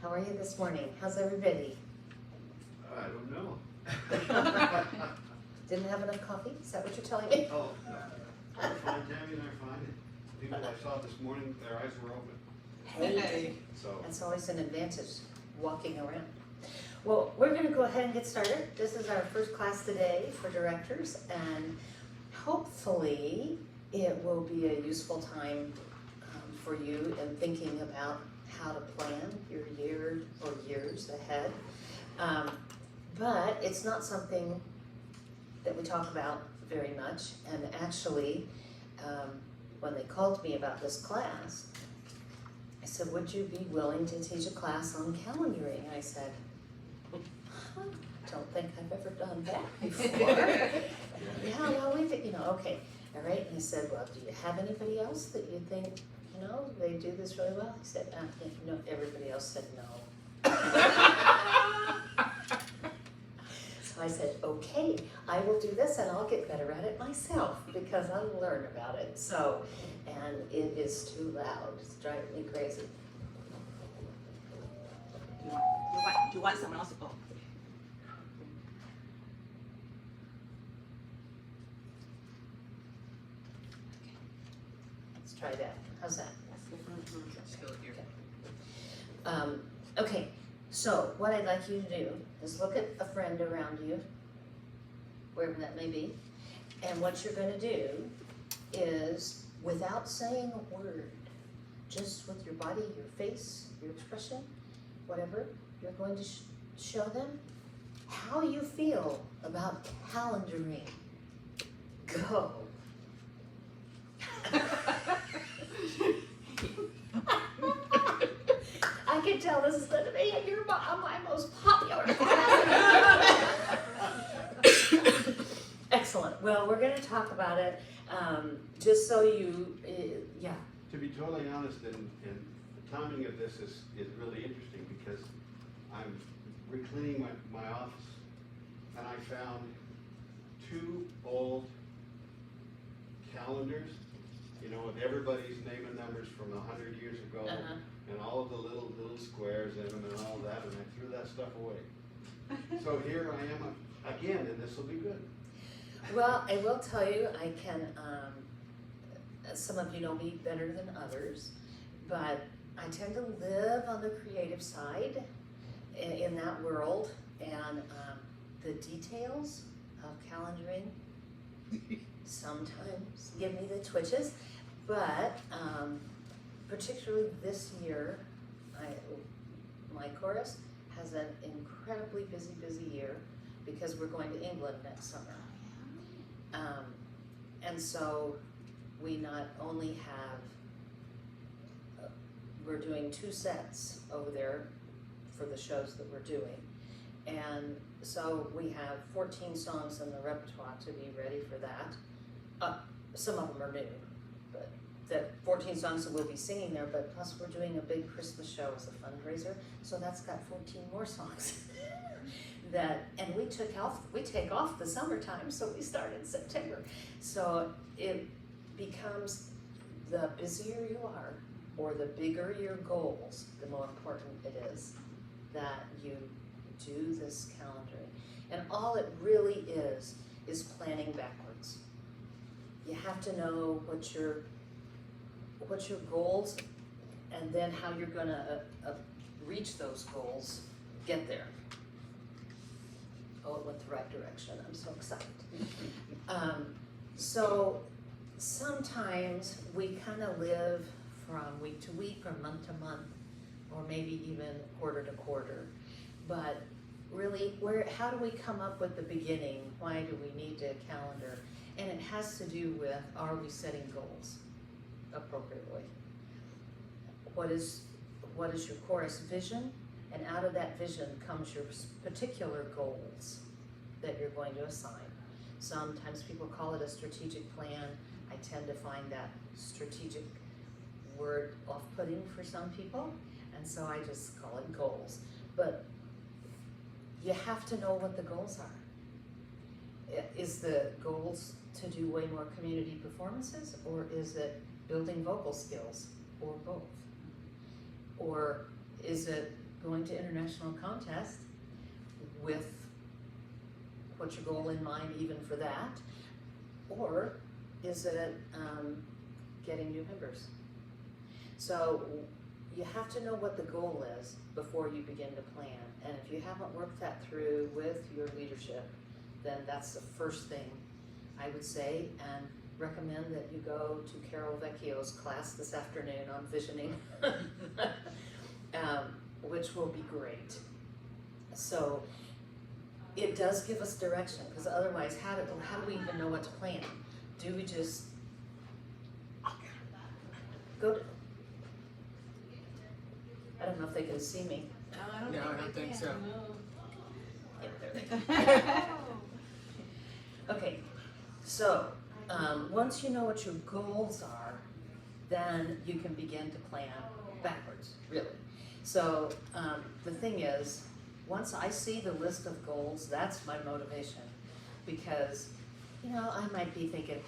How are you this morning? How's everybody? I don't know. Didn't have enough coffee? Is that what you're telling me? Oh, they're fine, Tammy and I are fine. People I saw this morning, their eyes were open. Hey, So, that's always an advantage, walking around. Well, we're going to go ahead and get started. This is our first class today for directors, and hopefully it will be a useful time for you in thinking about how to plan your year or years ahead. But it's not something that we talk about very much, and actually, when they called me about this class, I said, would you be willing to teach a class on calendaring? And I said, don't think I've ever done that before. Yeah, well, okay, all right. And he said, well, do you have anybody else that you think, they do this really well? He said, no, everybody else said no. So I said, okay, I will do this and I'll get better at it myself because I'll learn about it. So, and it is too loud. It's driving me crazy. Do you want someone else to go? Let's try that. How's that? That's good here. Okay, so what I'd like you to do is look at a friend around you, wherever that may be, and what you're going to do is, without saying a word, just with your body, your face, your expression, whatever, you're going to show them how you feel about calendaring. Go. I can tell this is going to be my most popular class. Excellent. Well, we're going to talk about it just so you, yeah. to be totally honest, and the timing of this is really interesting because I'm recleaning my office and I found 2 old calendars, with everybody's name and numbers from 100 years ago, and all of the little squares in them and all of that, and I threw that stuff away. So here I am again, and this will be good. Well, I will tell you, I can, some of you know me better than others, but I tend to live on the creative side in that world, and the details of calendaring sometimes give me the twitches, but particularly this year, my chorus has an incredibly busy year because we're going to England next summer. And so we not only have, we're doing 2 sets over there for the shows that we're doing. And so we have 14 songs in the repertoire to be ready for that. Some of them are new, but the 14 songs that we'll be singing there, but plus we're doing a big Christmas show as a fundraiser, so that's got 14 more songs. And we take off the summertime, so we start in September. So it becomes, the busier you are, or the bigger your goals, the more important it is that you do this calendaring. And all it really is planning backwards. You have to know what your goals, and then how you're gonna reach those goals, get there. Oh, it went the right direction. I'm so excited. So sometimes we kind of live from week to week or month to month, or maybe even quarter to quarter. But really, how do we come up with the beginning? Why do we need a calendar? And it has to do with, are we setting goals appropriately? What is your chorus vision? And out of that vision comes your particular goals that you're going to assign. Sometimes people call it a strategic plan. I tend to find that strategic word off-putting for some people, and so I just call it goals. But you have to know what the goals are. Is the goals to do way more community performances, or is it building vocal skills, or both? Or is it going to international contest with what's your goal in mind even for that? Or is it getting new members? So you have to know what the goal is before you begin to plan. And if you haven't worked that through with your leadership, then that's the first thing I would say, and recommend that you go to Carol Vecchio's class this afternoon on visioning, which will be great. So it does give us direction, because otherwise how do we even know what to plan? Do we just go to, I don't know if they can see me. No, I don't think so. Okay, so once you know what your goals are, then you can begin to plan backwards, really. So the thing is, once I see the list of goals, that's my motivation, because you know, I might be thinking,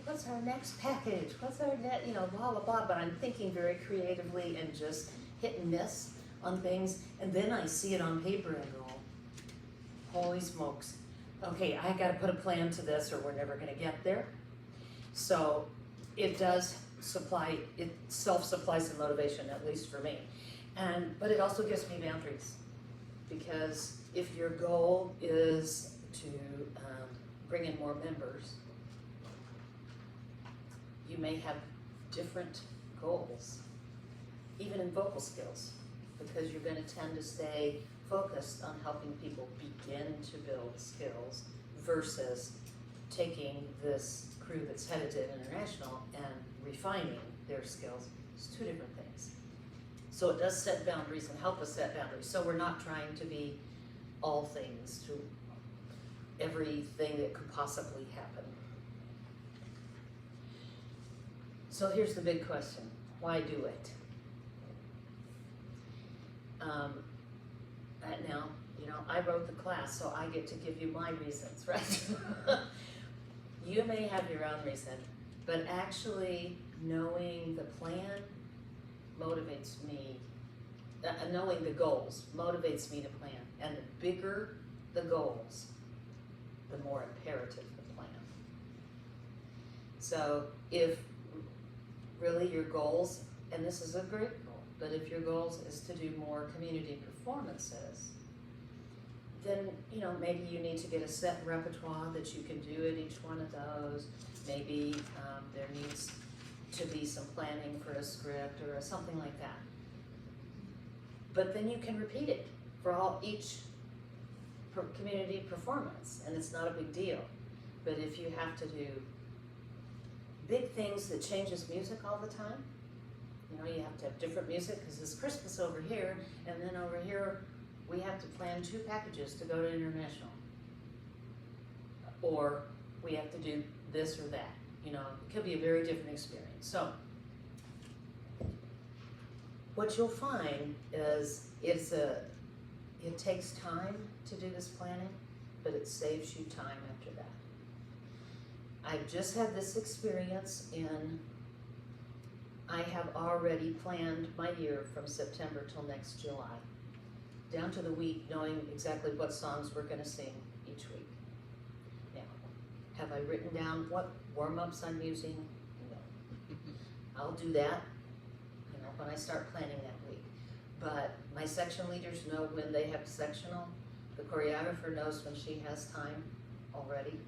what's our next package? What's our net, blah, blah, blah, but I'm thinking very creatively and just hit and miss on things, and then I see it on paper and go, holy smokes, okay, I gotta put a plan to this or we're never gonna get there. So it does self-supplies the motivation, at least for me. But it also gives me boundaries, because if your goal is to bring in more members, you may have different goals, even in vocal skills, because you're going to tend to stay focused on helping people begin to build skills versus taking this crew that's headed to international and refining their skills. It's two different things. So it does set boundaries and help us set boundaries. So we're not trying to be all things to everything that could possibly happen. So here's the big question: why do it? Now, I wrote the class, so I get to give you my reasons, right? You may have your own reason, but actually knowing the plan motivates me. Knowing the goals motivates me to plan, and the bigger the goals, the more imperative the plan. So if really your goals, and this is a great goal, but if your goals is to do more community performances, then maybe you need to get a set repertoire that you can do at each one of those. Maybe there needs to be some planning for a script or something like that. But then you can repeat it for each community performance, and it's not a big deal. But if you have to do big things that changes music all the time, you have to have different music, because it's Christmas over here, and then over here we have to plan 2 packages to go to international. Or we have to do this or that. It could be a very different experience. So what you'll find is it takes time to do this planning, but it saves you time after that. I've just had this experience I have already planned my year from September till next July, down to the week, knowing exactly what songs we're going to sing each week. Now, have I written down what warm-ups I'm using? No. I'll do that, when I start planning that week. But my section leaders know when they have sectional. The choreographer knows when she has time already.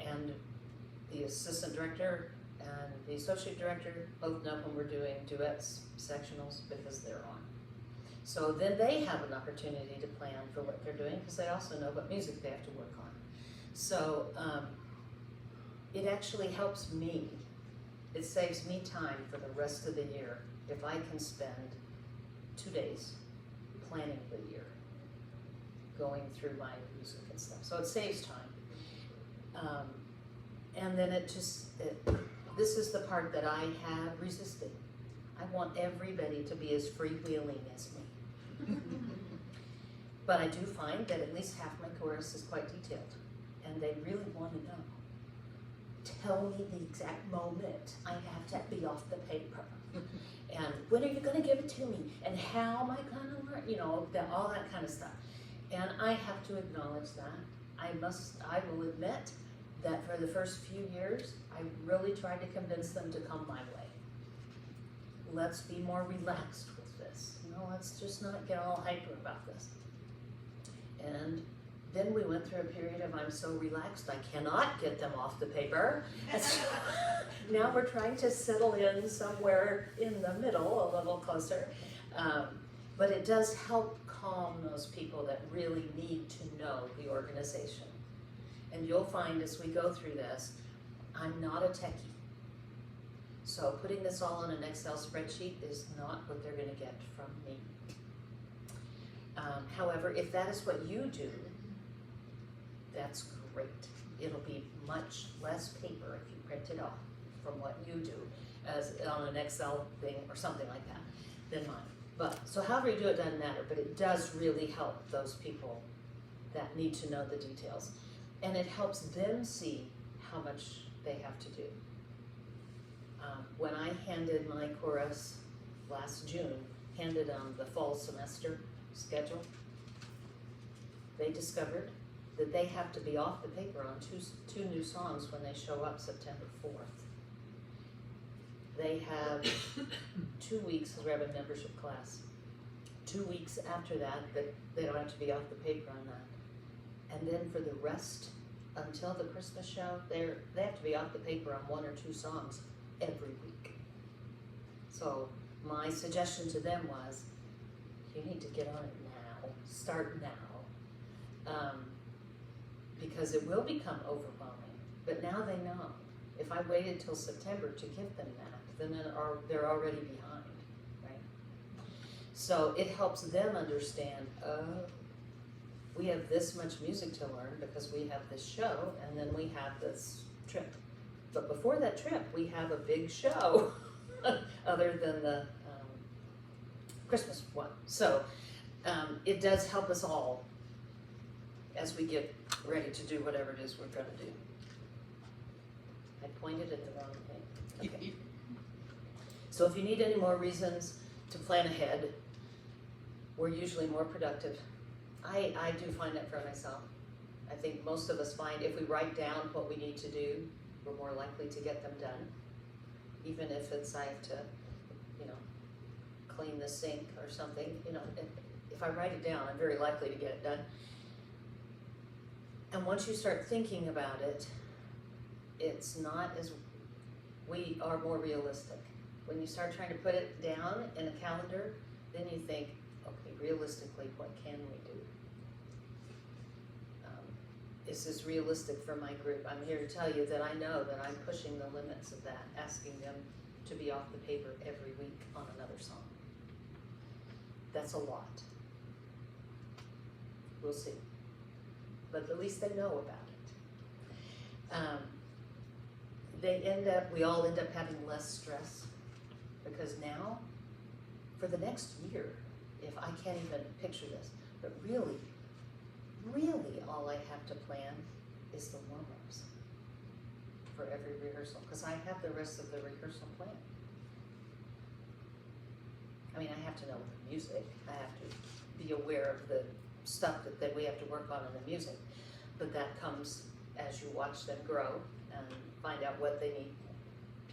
And the assistant director and the associate director both know when we're doing duets, sectionals, because they're on. So then they have an opportunity to plan for what they're doing, because they also know what music they have to work on. So it actually helps me. It saves me time for the rest of the year if I can spend 2 days planning the year, going through my music and stuff. So it saves time. And then this is the part that I have resisted. I want everybody to be as freewheeling as me. But I do find that at least half my chorus is quite detailed, and they really want to know. Tell me the exact moment I have to be off the paper. And when are you gonna give it to me? And how am I gonna learn? You know, all that kind of stuff. And I have to acknowledge that. I will admit that for the first few years, I really tried to convince them to come my way. Let's be more relaxed with this. You know, let's just not get all hyper about this. And then we went through a period of I'm so relaxed I cannot get them off the paper. And so now we're trying to settle in somewhere in the middle, a little closer. But it does help calm those people that really need to know the organization. And you'll find as we go through this, I'm not a techie. So putting this all on an Excel spreadsheet is not what they're gonna get from me. However, if that is what you do, that's great. It'll be much less paper if you print it off from what you do as on an Excel thing or something like that than mine. But, so however you do it doesn't matter, but it does really help those people that need to know the details. And it helps them see how much they have to do. When I handed my chorus last June, handed the fall semester schedule, they discovered that they have to be off the paper on two new songs when they show up September 4th. They have 2 weeks, because we have a membership class, 2 weeks after that they don't have to be off the paper on that. And then for the rest, until the Christmas show, they have to be off the paper on 1 or 2 songs every week. So my suggestion to them was, you need to get on it now, start now. Because it will become overwhelming, but now they know. If I waited till September to give them that, then they're already behind, right? So it helps them understand, we have this much music to learn because we have this show and then we have this trip. But before that trip, we have a big show other than the Christmas one. So it does help us all as we get ready to do whatever it is we're gonna do. I pointed at the wrong thing. Okay. So if you need any more reasons to plan ahead, we're usually more productive. I do find that for myself. I think most of us find if we write down what we need to do, we're more likely to get them done. Even if it's I have to, clean the sink or something, if I write it down, I'm very likely to get it done. And once you start thinking about it, it's not as, we are more realistic. When you start trying to put it down in a calendar, then you think, okay, realistically, what can we do? Is this realistic for my group? I'm here to tell you that I know that I'm pushing the limits of that, asking them to be off the paper every week on another song. That's a lot. We'll see. But at least they know about it. We all end up having less stress because now, for the next year, if I can't even picture this, but really all I have to plan is the warm-ups for every rehearsal, because I have the rest of the rehearsal plan. I mean, I have to know the music, I have to be aware of the stuff that we have to work on in the music, but that comes as you watch them grow and find out what they need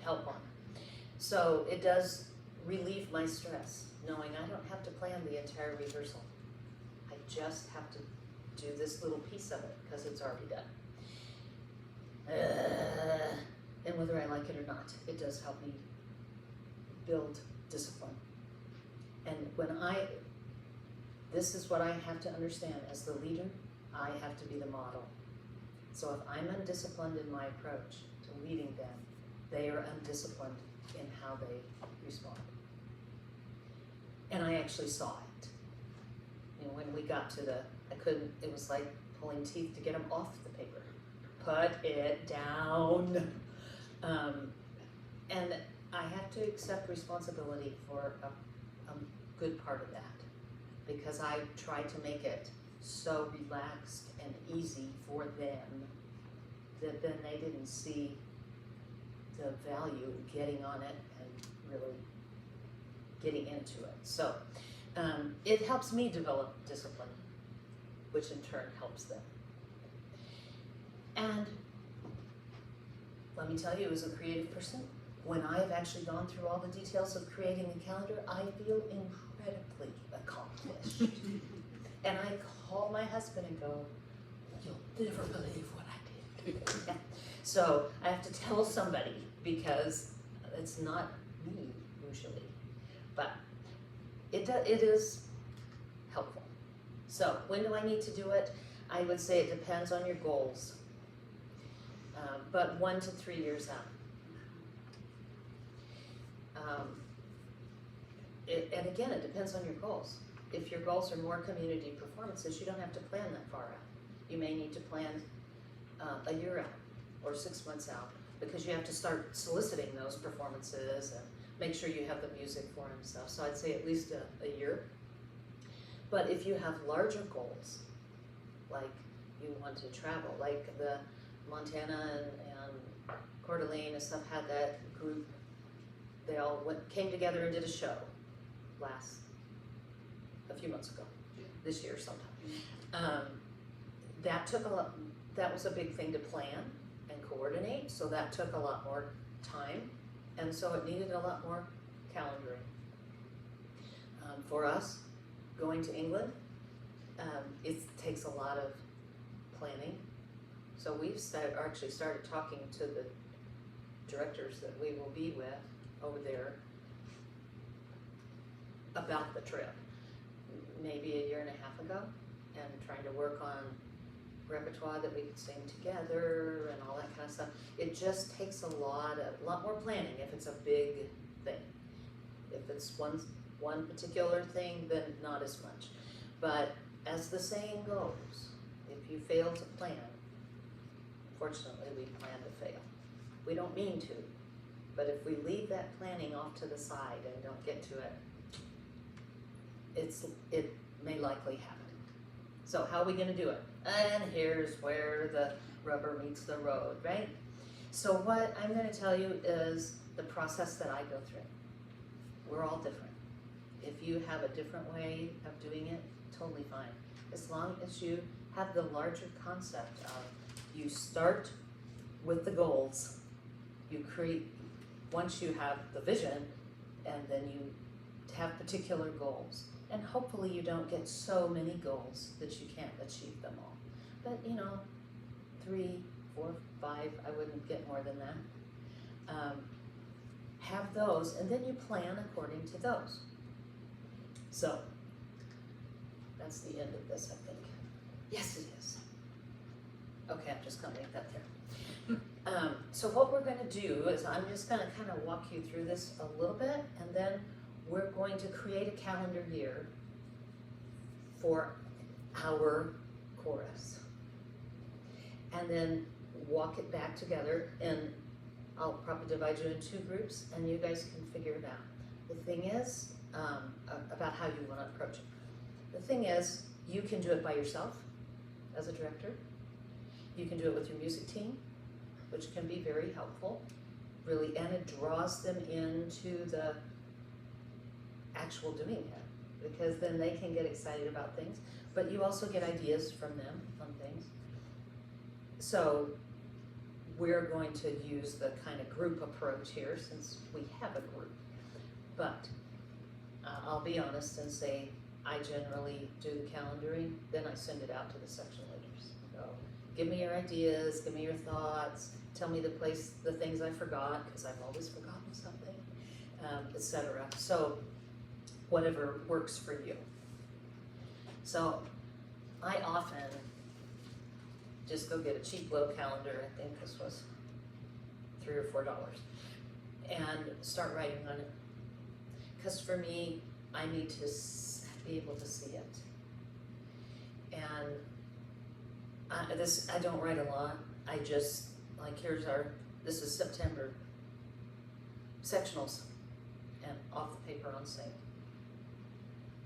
help on. So it does relieve my stress, knowing I don't have to plan the entire rehearsal. I just have to do this little piece of it because it's already done. And whether I like it or not, it does help me build discipline. And this is what I have to understand as the leader, I have to be the model. So if I'm undisciplined in my approach to leading them, they are undisciplined in how they respond. And I actually saw it. When we got to it was like pulling teeth to get them off the paper. Put it down. And I have to accept responsibility for a good part of that, because I tried to make it so relaxed and easy for them that then they didn't see the value in getting on it and really getting into it. So it helps me develop discipline, which in turn helps them. And let me tell you, as a creative person, when I have actually gone through all the details of creating a calendar, I feel incredibly accomplished. And I call my husband and go, "You'll never believe what I did." So I have to tell somebody because it's not me usually, but it is helpful. So when do I need to do it? I would say it depends on your goals, but 1 to 3 years out. And again, it depends on your goals. If your goals are more community performances, you don't have to plan that far out. You may need to plan a year out or 6 months out, because you have to start soliciting those performances and make sure you have the music for them and stuff. So I'd say at least a year. But if you have larger goals, like you want to travel, like the Montana and Coeur d'Alene and stuff had that group, they all came together and did a show a few months ago, this year sometime. That was a big thing to plan and coordinate, so that took a lot more time, and so it needed a lot more calendaring. For us, going to England, it takes a lot of planning. So we've actually started talking to the directors that we will be with over there about the trip, maybe a year and a half ago, and trying to work on repertoire that we could sing together and all that kind of stuff. It just takes a lot more planning if it's a big thing. If it's one particular thing, then not as much. But as the saying goes, if you fail to plan, fortunately we plan to fail. We don't mean to, but if we leave that planning off to the side and don't get to it, it may likely happen. So how are we gonna do it? And here's where the rubber meets the road, right? So what I'm gonna tell you is the process that I go through. We're all different. If you have a different way of doing it, totally fine. As long as you have the larger concept of, you start with the goals, you create, once you have the vision, and then you have particular goals. And hopefully you don't get so many goals that you can't achieve them all. But 3, 4, 5, I wouldn't get more than that. Have those, and then you plan according to those. So, that's the end of this, I think. Yes, it is. Okay, I'm just gonna make that there. So what we're gonna do is I'm just gonna kind of walk you through this a little bit, and then we're going to create a calendar year for our chorus. And then walk it back together, and I'll probably divide you in 2 groups, and you guys can figure it out. The thing is, about how you want to approach it. The thing is, you can do it by yourself as a director. You can do it with your music team, which can be very helpful, really, and it draws them into the actual doing it, because then they can get excited about things, but you also get ideas from them on things. So we're going to use the kind of group approach here, since we have a group. But I'll be honest and say I generally do the calendaring, then I send it out to the section leaders. So give me your ideas, give me your thoughts, tell me the things I forgot, because I've always forgotten something, etc. So whatever works for you. So I often just go get a cheap little calendar, I think this was $3 or $4, and start writing on it. Because for me, I need to be able to see it. And I don't write a lot. I just, like, this is September sectionals, and off the paper on sync.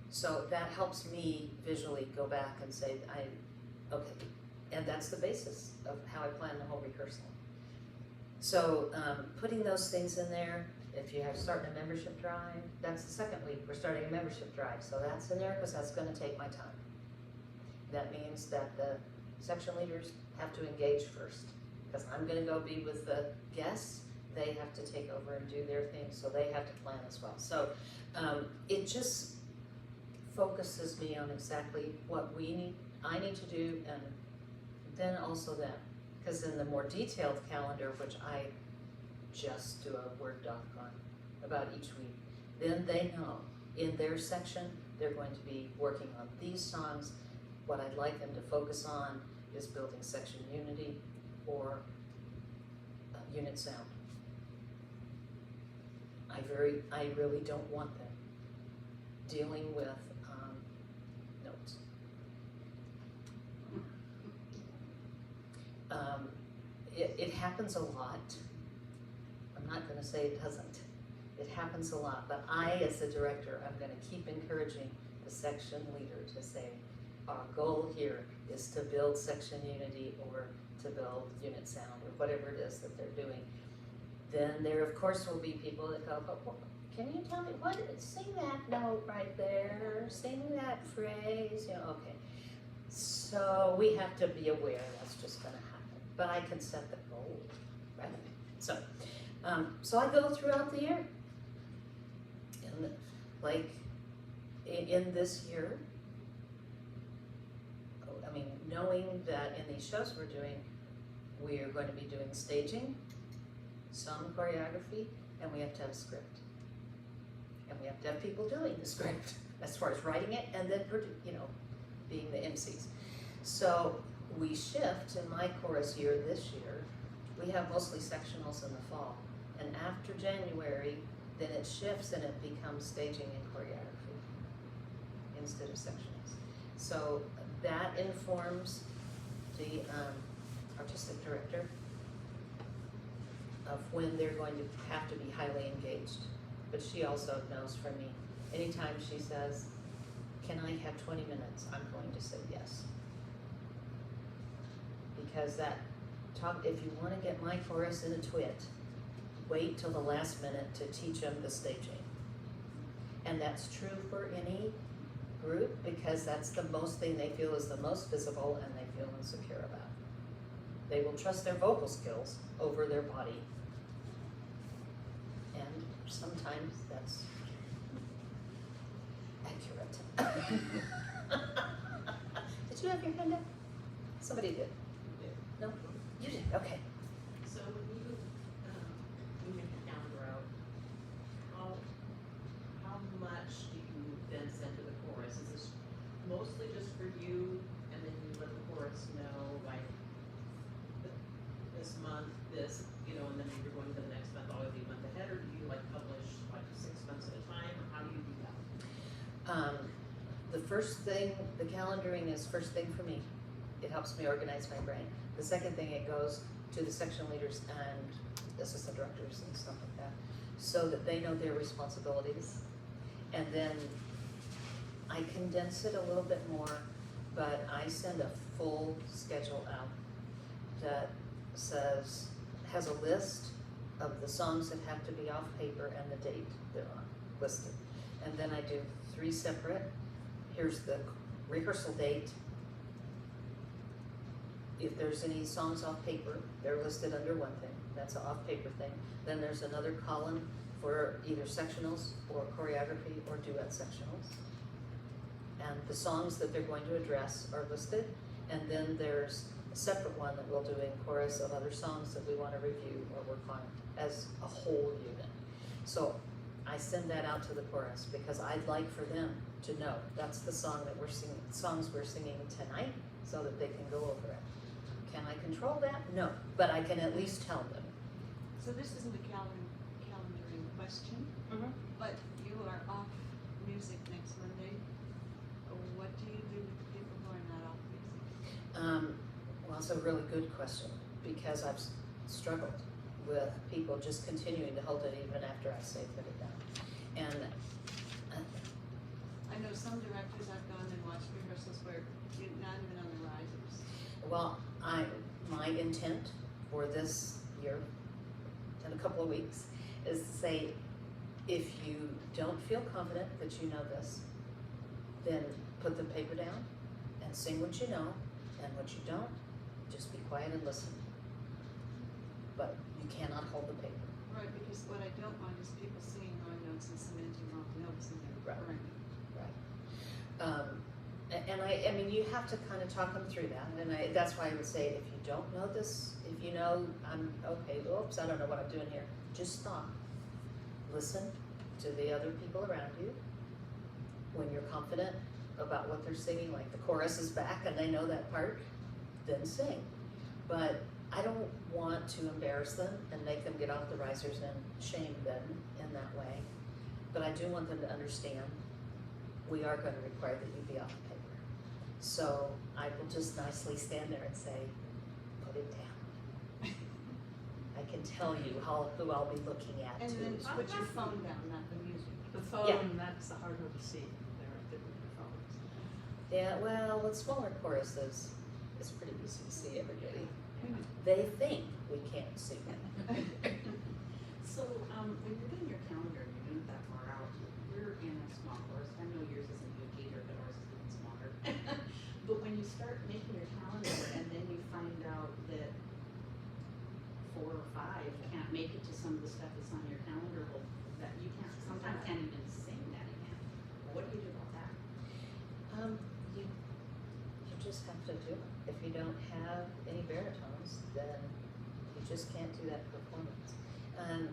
So that helps me visually go back and say, okay, and that's the basis of how I plan the whole rehearsal. So putting those things in there, If you have starting a membership drive, that's the second week, we're starting a membership drive, so that's in there because that's gonna take my time. That means that the section leaders have to engage first, because I'm gonna go be with the guests, they have to take over and do their thing, so they have to plan as well. So, it just focuses me on exactly what I need to do, and then also them. Because in the more detailed calendar, which I just do a Word doc on about each week, then they know in their section, they're going to be working on these songs. What I'd like them to focus on is building section unity or unit sound. I really don't want them dealing with notes. It happens a lot. I'm not gonna say it doesn't. It happens a lot, but I, as a director, I'm gonna keep encouraging the section leader to say, our goal here is to build section unity or to build unit sound or whatever it is that they're doing. Then there, of course, will be people that go, but can you tell me what, sing that note right there, sing that phrase, okay. So we have to be aware that's just gonna happen, but I can set the goal, right? So I go throughout the year. And like in this year, I mean, knowing that in these shows we're doing, we are going to be doing staging, some choreography, and we have to have a script. And we have to have people doing the script as far as writing it and then, being the MCs. So we shift in my chorus year this year, we have mostly sectionals in the fall. And after January, then it shifts and it becomes staging and choreography instead of sectionals. So that informs the artistic director of when they're going to have to be highly engaged. But she also knows from me, anytime she says, can I have 20 minutes, I'm going to say yes. Because if you want to get my chorus in a twit, wait till the last minute to teach them the staging. And that's true for any group, because that's the most thing they feel is the most visible and they feel insecure about. They will trust their vocal skills over their body. And sometimes that's accurate. Did you have your hand up? Somebody did. No? You did, okay. So when you make your calendar out, how much do you then send to the chorus? Is this mostly just for you, and then you let the chorus know, like, this month, and then you're going to the next month, always a month ahead, or do you publish 6 months at a time, or how do you do that? The first thing, the calendaring is first thing for me. It helps me organize my brain. The second thing, it goes to the section leaders and assistant directors and stuff like that, so that they know their responsibilities. And then I condense it a little bit more, but I send a full schedule out that has a list of the songs that have to be off paper and the date they're on, listed. And then I do 3 separate. Here's the rehearsal date. If there's any songs off paper, they're listed under one thing. That's an off paper thing. Then there's another column for either sectionals or choreography or duet sectionals. And the songs that they're going to address are listed. And then there's a separate one that we'll do in chorus of other songs that we want to review or work on as a whole unit. So I send that out to the chorus because I'd like for them to know that's the song that we're singing, songs we're singing tonight, so that they can go over it. Can I control that? No, but I can at least tell them. So this isn't a calendaring question, but you are off music next Monday. What do you do with the people who are not off music? Well, it's a really good question, because I've struggled with people just continuing to hold it even after I say put it down. And I know some directors I've gone and watched rehearsals where you're not even on the risers. well, my intent for this year, in a couple of weeks, is to say, if you don't feel confident that you know this, then put the paper down and sing what you know, and what you don't, just be quiet and listen. But you cannot hold the paper. Right, because what I don't want is people singing wrong notes and cementing wrong notes in their Right. brain. And I mean, you have to kind of talk them through that, and that's why I would say, if you don't know this, if you know, oops, I don't know what I'm doing here, just stop. Listen to the other people around you. When you're confident about what they're singing, like the chorus is back and they know that part, then sing. But I don't want to embarrass them and make them get off the risers and shame them in that way. But I do want them to understand we are going to require that you be off the paper. So I will just nicely stand there and say, put it down. I can tell you who I'll be looking at And too. then put your phone down, not the music. The phone, Yeah. that's the hard one to see, they're right there with their phones. Yeah, well, with smaller choruses, it's pretty easy to see everybody. They think we can't see them. So, when you're doing your calendar and you're doing it that far out, we're in a small course. I know yours isn't huge either, but ours is even smaller. But when you start making your calendar and then you find out that 4 or 5 can't make it to some of the stuff that's on your calendar, well, that you sometimes can't even sing that again. What do you do about that? You just have to do it. If you don't have any baritones, then you just can't do that performance. And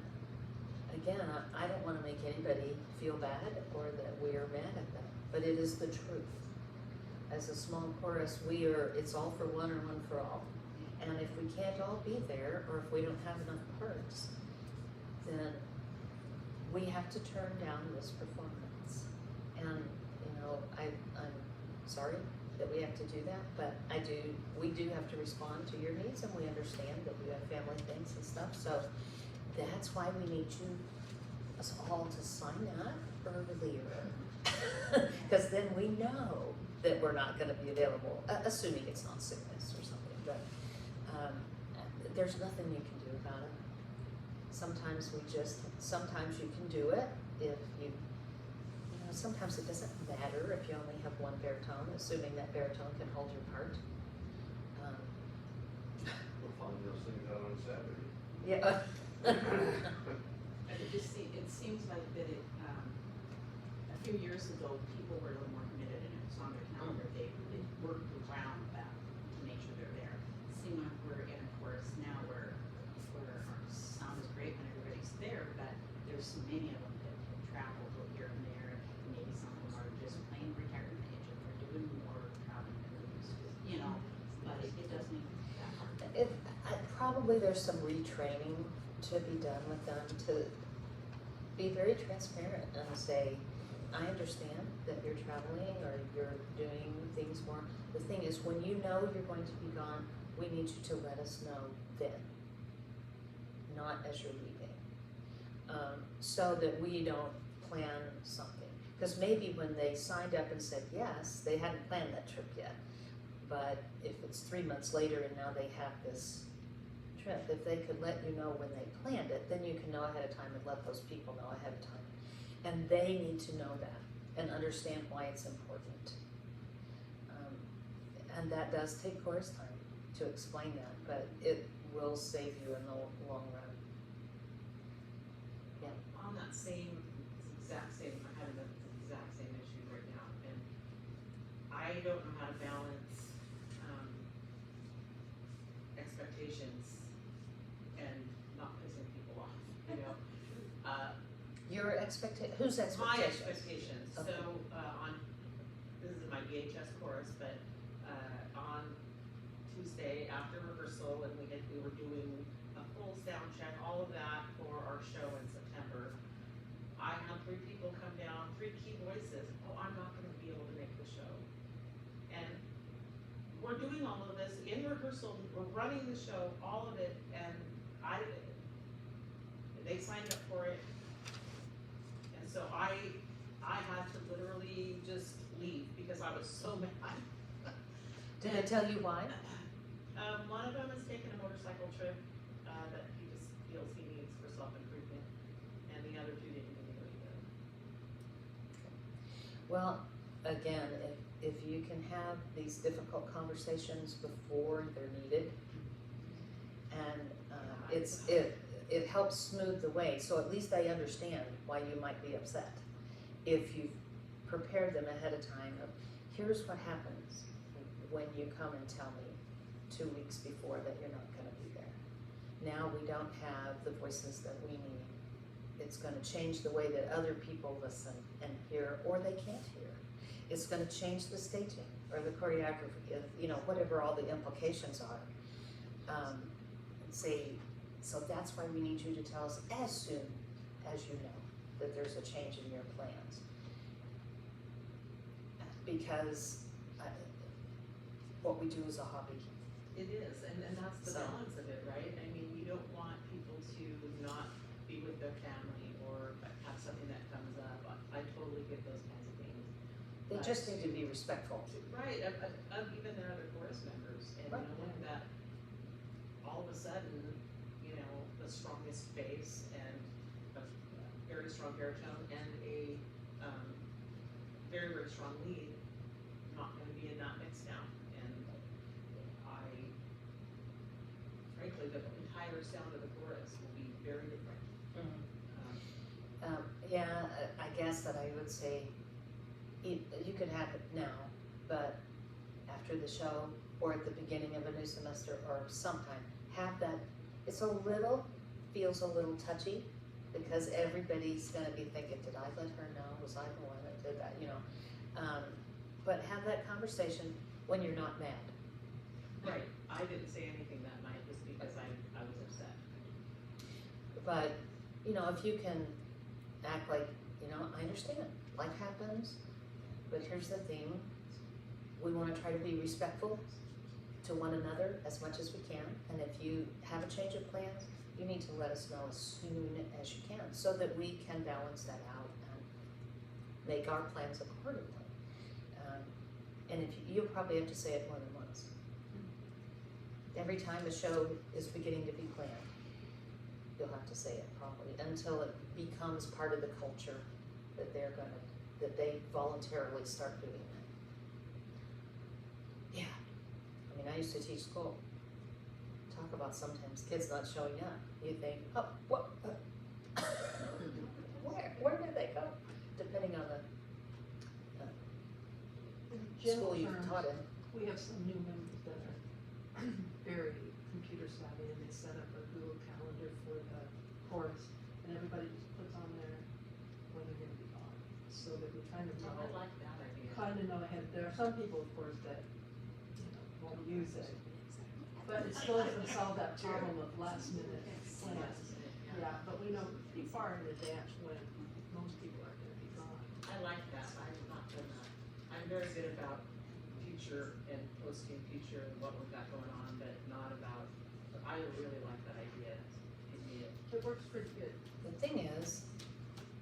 again, I don't want to make anybody feel bad or that we are mad at them, but it is the truth. As a small chorus, it's all for one or one for all. And if we can't all be there, or if we don't have enough parts, then we have to turn down this performance. And, I'm sorry that we have to do that, but we do have to respond to your needs, and we understand that you have family things and stuff, so that's why we need us all to sign up earlier. Because then we know that we're not gonna be available, assuming it's not sickness or something, but there's nothing you can do about it. Sometimes you can do it if sometimes it doesn't matter if you only have one baritone, assuming that baritone can hold your part. We'll find those things out on Saturday. Yeah. It seems like that a few years ago, people were a little more committed and it was on their calendar. They worked around that to make sure they're there. Seems like we're in a course now where our sound is great when everybody's there, but there's so many of them that travel go here and there. And maybe some of them are just plain retirement age and they're doing more traveling than they used to, but it does make that hard. Probably there's some retraining to be done with them to be very transparent and say, I understand that you're traveling or you're doing things more. The thing is, when you know you're going to be gone, we need you to let us know then, not as you're leaving. So that we don't plan something. Because maybe when they signed up and said yes, they hadn't planned that trip yet. But if it's 3 months later and now they have this trip, if they could let you know when they planned it, then you can know ahead of time and let those people know ahead of time. And they need to know that and understand why it's important. And that does take course time to explain that, but it will save you in the long run. Yeah. On that exact same, I'm having the exact same issue right now, and I don't know how to balance, expectations and not pissing people off, Whose expectations? My expectations, Okay. so, this is my VHS chorus, but, on Tuesday after rehearsal, and we were doing a full sound check, all of that for our show in September. I had 3 people come down, 3 key voices, I'm not gonna be able to make the show. And we're doing all of this in rehearsal, we're running the show, all of it, and they signed up for it. And so I had to literally just leave because I was so mad. Did I tell you why? One of them is taking a motorcycle trip, that he just feels he needs for self-improvement. the other two didn't really go either. Well, again, if you can have these difficult conversations before they're needed, and it helps smooth the way, so at least they understand why you might be upset. If you've prepared them ahead of time of, here's what happens when you come and tell me 2 weeks before that you're not gonna be there. Now we don't have the voices that we need. It's gonna change the way that other people listen and hear, or they can't hear. It's gonna change the staging or the choreography, whatever all the implications are. So that's why we need you to tell us as soon as you know that there's a change in your plans. Because what we do is a hobby. It is, and that's the So- balance of it, right? I mean, you don't want people to not be with their family or have something that comes up. I totally get those kinds of things. They But just need to be respectful. Right, of even their other chorus members, and Right. knowing that all of a sudden, the strongest bass and a very strong baritone and a very, very strong lead, not gonna be in that mix now. And frankly, the entire sound of the chorus will be very different. Yeah, I guess that I would say you could have it now, but after the show or at the beginning of a new semester or sometime, have that. Feels a little touchy because everybody's gonna be thinking, did I let her know? Was I the one that did that? But have that conversation when you're not mad. Right, I didn't say anything that night just because I was upset. But, if you can act like, I understand, life happens, but here's the thing. We wanna try to be respectful to one another as much as we can, and if you have a change of plans, you need to let us know as soon as you can, so that we can balance that out and make our plans accordingly. And you'll probably have to say it more than once. Every time a show is beginning to be planned, you'll have to say it probably, until it becomes part of the culture that that they voluntarily start doing that. Yeah, I used to teach school. Talk about sometimes kids not showing up. You think, oh, what? Where did they go? Depending on the In general school you've terms, taught in. we have some new members that are very computer savvy, and they set up a Google Calendar for the course, and everybody just puts on there when they're gonna be on, so that we kind of I know, like that idea. ahead. There are some people, of course, that, won't use it, but it still doesn't solve that problem of last minute plans. Yeah, but we know pretty far in advance when most people are gonna be gone. I like that, I've not done that. I'm very good about future and posting future and what we've got going on, but not about, I really like that idea. It works pretty good. The thing is,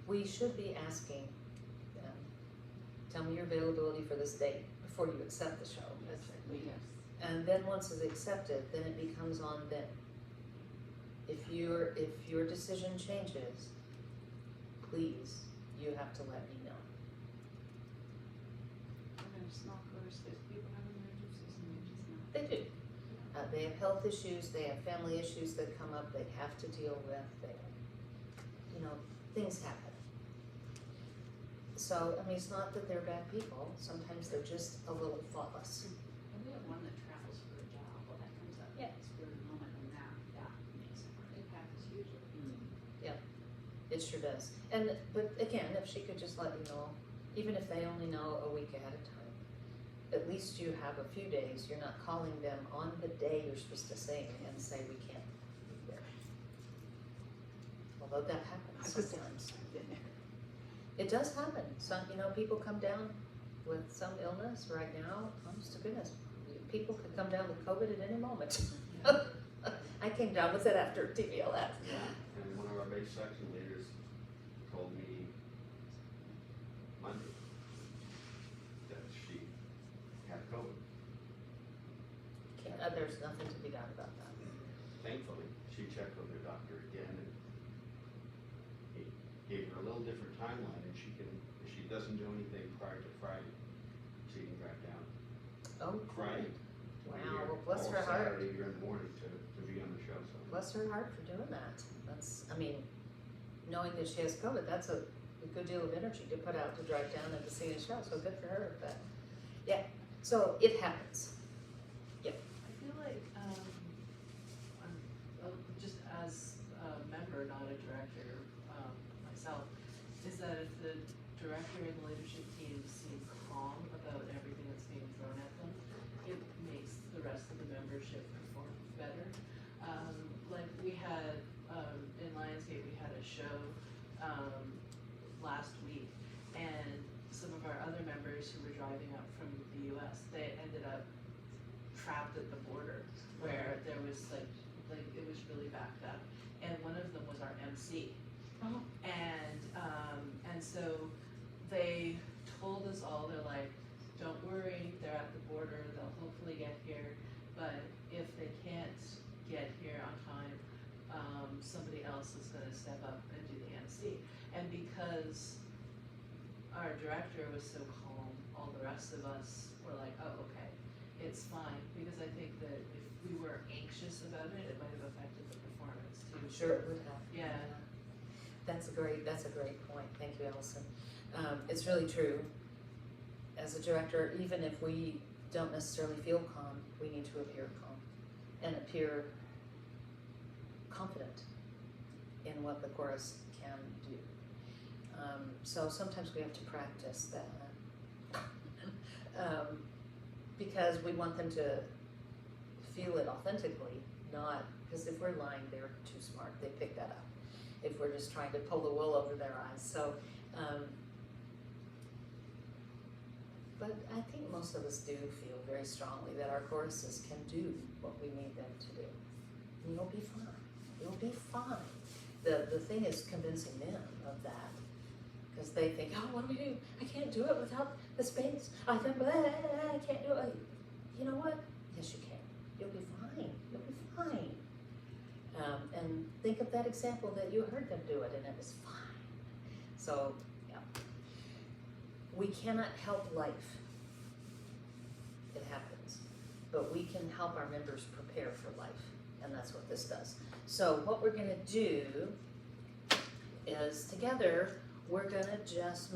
we should be asking them, tell me your availability for this date before you accept the show. Yes. And then once it's accepted, then it becomes on them. If your decision changes, please, you have to let me know. And in a small course, there's people have emergencies and they just not. They do. They have health issues, they have family issues that come up, they have to deal with, things happen. So, it's not that they're bad people, sometimes they're just a little thoughtless. And we have one that travels for a job, well, that comes up Yeah. at this very moment, and that makes an impact is hugely. It sure does. But again, if she could just let you know, even if they only know a week ahead of time, at least you have a few days, you're not calling them on the day you're supposed to sing and say, we can't be there. Although that happens sometimes. I've been there. It does happen. Some, people come down with some illness right now. Honest to goodness, people could come down with COVID at any moment. I came down with it after TVLF. And one of our bass section leaders told me Monday that she had COVID. There's nothing to be done about that. Thankfully, she checked with her doctor again, and he gave her a little different timeline, and she can, if she doesn't do anything prior to Friday, she can drive down Oh, Friday. wow, well, bless her heart. Saturday here in the morning to be on the show, so. Bless her heart for doing that. That's, I mean, knowing that she has COVID, that's a good deal of energy to put out to drive down and to see a show, so good for her, but, yeah, so it happens. I feel like, just as a member, not a director, myself, is that if the director and the leadership team seem calm about everything that's being thrown at them, it makes the rest of the membership perform better. Like we had, in Lionsgate, we had a show, last week, and some of our other members who were driving up from the US, they ended up trapped at the border where there was like it was really backed up, and one of them was our MC. Oh. And so they told us all, they're like, don't worry, they're at the border, they'll hopefully get here, but if they can't get here on time, somebody else is gonna step up and do the MC. And because our director was so calm, all the rest of us were like, oh, okay, it's fine, because I think that if we were anxious about it, it might have affected the performance too. I'm sure it would have. Yeah. That's a great point, thank you, Allison. It's really true. As a director, even if we don't necessarily feel calm, we need to appear calm and appear confident in what the chorus can do. So sometimes we have to practice that because we want them to feel it authentically, not, because if we're lying, they're too smart, they pick that up. If we're just trying to pull the wool over their eyes. So, but I think most of us do feel very strongly that our choruses can do what we need them to do. And you'll be fine. You'll be fine. The thing is convincing them of that. Because they think, oh, what do we do? I can't do it without the space. I can't do it. You know what? Yes, you can. You'll be fine. You'll be fine. And think of that example that you heard them do it and it was fine. So, yeah. We cannot help life. It happens. But we can help our members prepare for life. And that's what this does. So what we're gonna do is together, we're gonna just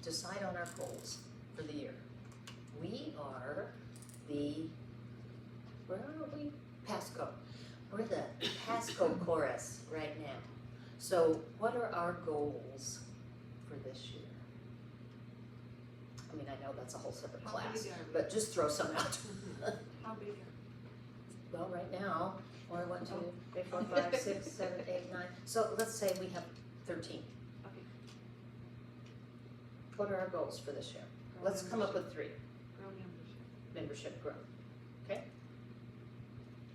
decide on our goals for the year. We are where are we? Pasco. We're the Pasco chorus right now. So what are our goals for this year? I mean, I know that's a whole separate How class, big are we? but just throw some out. How big are Well, right now, we're 1, 2, 3, 4, 5, 6, 7, 8, 9. So let's say we have 13. Okay. What are our goals for this year? Let's come up with 3. grow membership? Membership growth. Okay?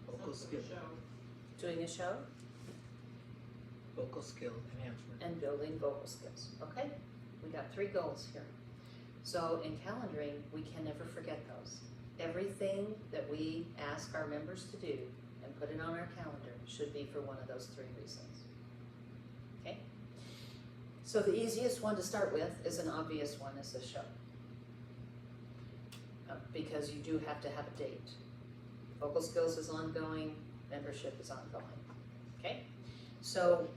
Vocal Something skill, to show. Doing a show vocal skill enhancement. and building vocal skills. Okay? We got 3 goals here. So in calendaring, we can never forget those. Everything that we ask our members to do and put it on our calendar should be for one of those 3 reasons. Okay? So the easiest one to start with is an obvious one, is the show. Because you do have to have a date. Vocal skills is ongoing, membership is ongoing. Okay? So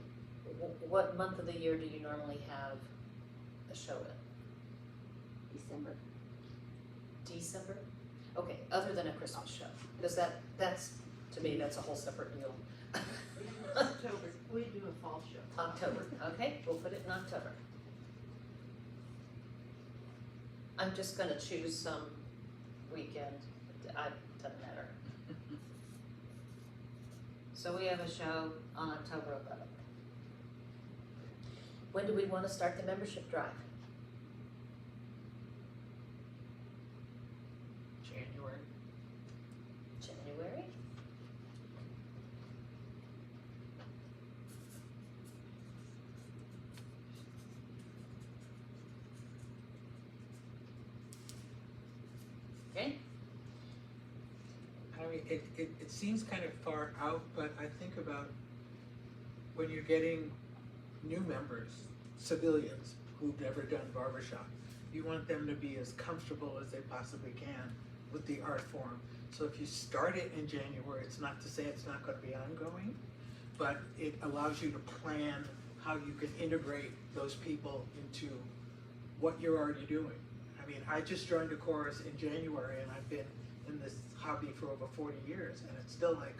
what month of the year do you normally have a show in? December. December? Okay, other than a Christmas show, because that's, to me, that's a whole separate deal. October, we do a fall show. October, okay, we'll put it in October. I'm just gonna choose some weekend, doesn't matter. So we have a show on October 11th. When do we wanna start the membership drive? January. January? Okay, I mean, it seems kind of far out, but I think about when you're getting new members, civilians who've never done barbershop. You want them to be as comfortable as they possibly can with the art form. So if you start it in January, it's not to say it's not gonna be ongoing, but it allows you to plan how you can integrate those people into what you're already doing. I mean, I just joined a chorus in January and I've been in this hobby for over 40 years and it's still like,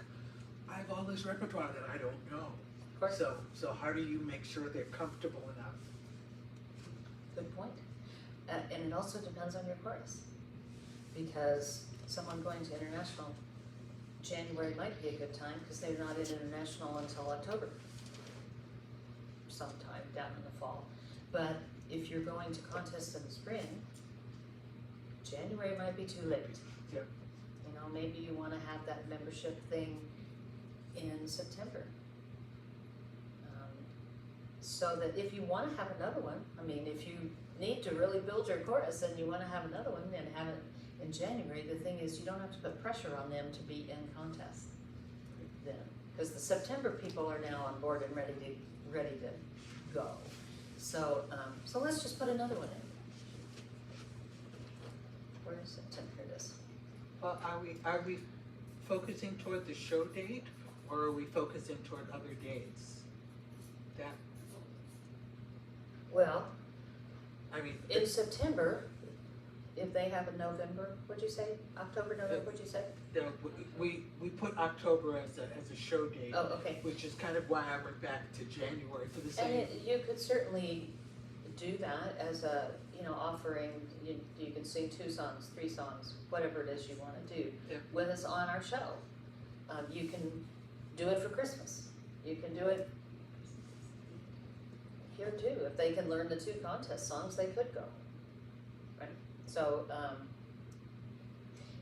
I have all this repertoire that I don't know. Of course. So how do you make sure they're comfortable enough? Good point. And it also depends on your chorus. Because someone going to international, January might be a good time because they're not in international until October. Sometime down in the fall. But if you're going to contests in the spring, January might be too late. Yeah. You know, maybe you wanna have that membership thing in September. So that if you wanna have another one, I mean, if you need to really build your chorus and you wanna have another one and have it in January, the thing is you don't have to put pressure on them to be in contest then. Cause the September people are now on board and ready to go. So, so let's just put another one in. Where is September? Here it is. Well, are we focusing toward the show date or are we focusing toward other dates? That, Well, I mean, in September, if they have a November, what'd you say? October, November, what'd you say? we put October as a show date, Oh, okay. which is kind of why I went back to January for the And same. you could certainly do that as a, you know, offering, you can sing 2 songs, 3 songs, whatever it is you wanna do Yeah. with us on our show. You can do it for Christmas. You can do it here too. If they can learn the 2 contest songs, they could go. Right? So,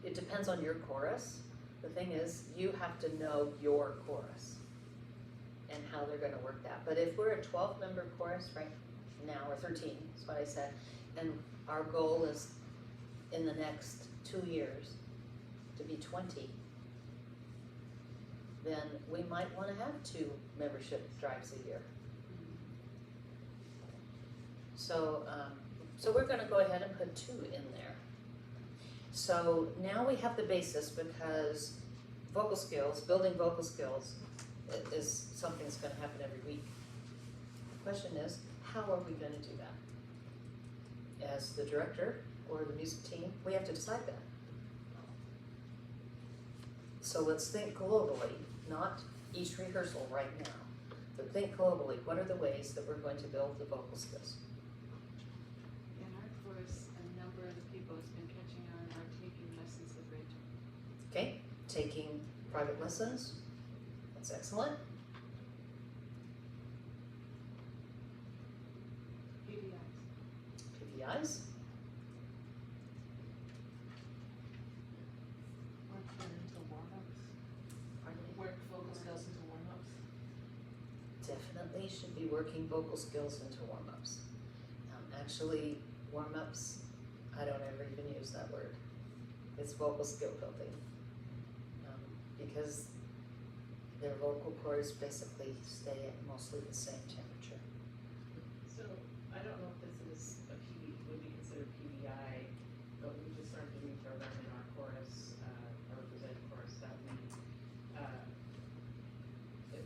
it depends on your chorus. The thing is, you have to know your chorus and how they're gonna work that. But if we're a 12-member chorus right now, or 13, is what I said, and our goal is in the next 2 years to be 20, then we might wanna have 2 membership drives a year. So, so we're gonna go ahead and put 2 in there. So now we have the basis because vocal skills, building vocal skills is something that's gonna happen every week. The question is, how are we gonna do that? As the director or the music team, we have to decide that. So let's think globally, not each rehearsal right now, but think globally, what are the ways that we're going to build the vocal skills? In our course, a number of the people who's been catching on are taking lessons with Rachel. Okay, taking private lessons, that's excellent. PBIs. PVIs, Work it into warm-ups, pardon me, work vocal skills into warm-ups. definitely should be working vocal skills into warm-ups. Actually, warm-ups, I don't ever even use that word. It's vocal skill building. Because their vocal cords basically stay at mostly the same temperature. So, I don't know if this is would be considered PBI, but we just started a new program in our chorus, our represented chorus that we,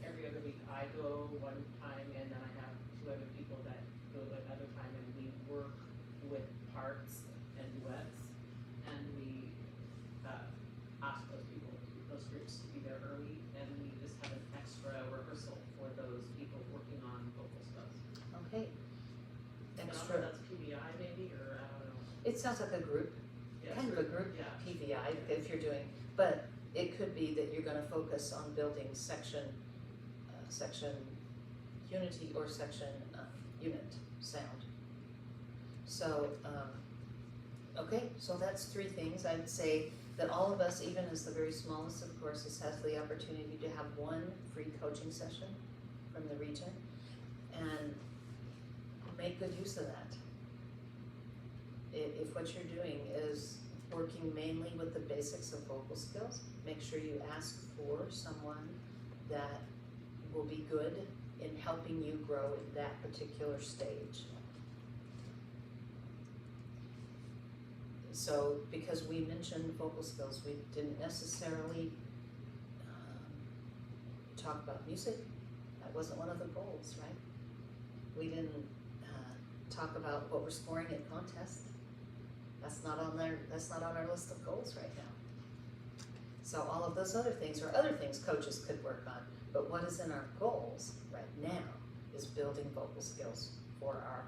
every other week I go one time and then I have 2 other people that go another time and we work with parts and duets and we, ask those people, those groups to be there early and we just have an extra rehearsal for those people working on vocal stuff. Okay. I don't know if Extra, that's PBI maybe, or I don't know. it sounds like a group, Yeah, kind of a group Yeah. PVI if you're doing, but it could be that you're gonna focus on building section unity or section unit sound. So, okay, so that's 3 things. I'd say that all of us, even as the very smallest of courses, has the opportunity to have 1 free coaching session from the region and make good use of that. If what you're doing is working mainly with the basics of vocal skills, make sure you ask for someone that will be good in helping you grow in that particular stage. So, because we mentioned vocal skills, we didn't necessarily talk about music. That wasn't one of the goals, right? We didn't talk about what we're scoring at contests. That's not on our list of goals right now. So all of those other things are other things coaches could work on. But what is in our goals right now is building vocal skills for our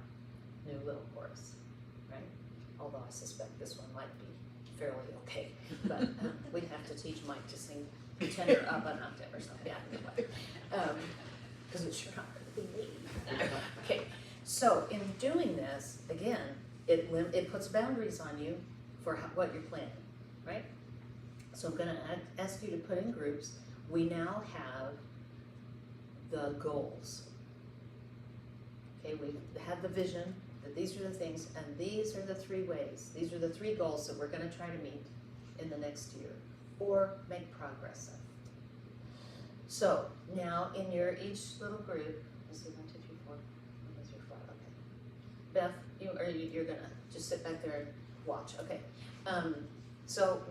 new little chorus, right? Although I suspect this one might be fairly okay, but we'd have to teach Mike to sing tenor up an octave or something, because it's sure not going to be me. Okay, so in doing this, again, it puts boundaries on you for what you're planning, right? So I'm gonna ask you to put in groups. We now have the goals. Okay, we have the vision, that these are the things, and these are the 3 ways. These are the 3 goals that we're gonna try to meet in the next year, or make progress in. So, now in your each little group, let's see, 1, 2, 3, 4, 1, 2, 3, 4, okay. Beth, you're gonna just sit back there and watch, okay. So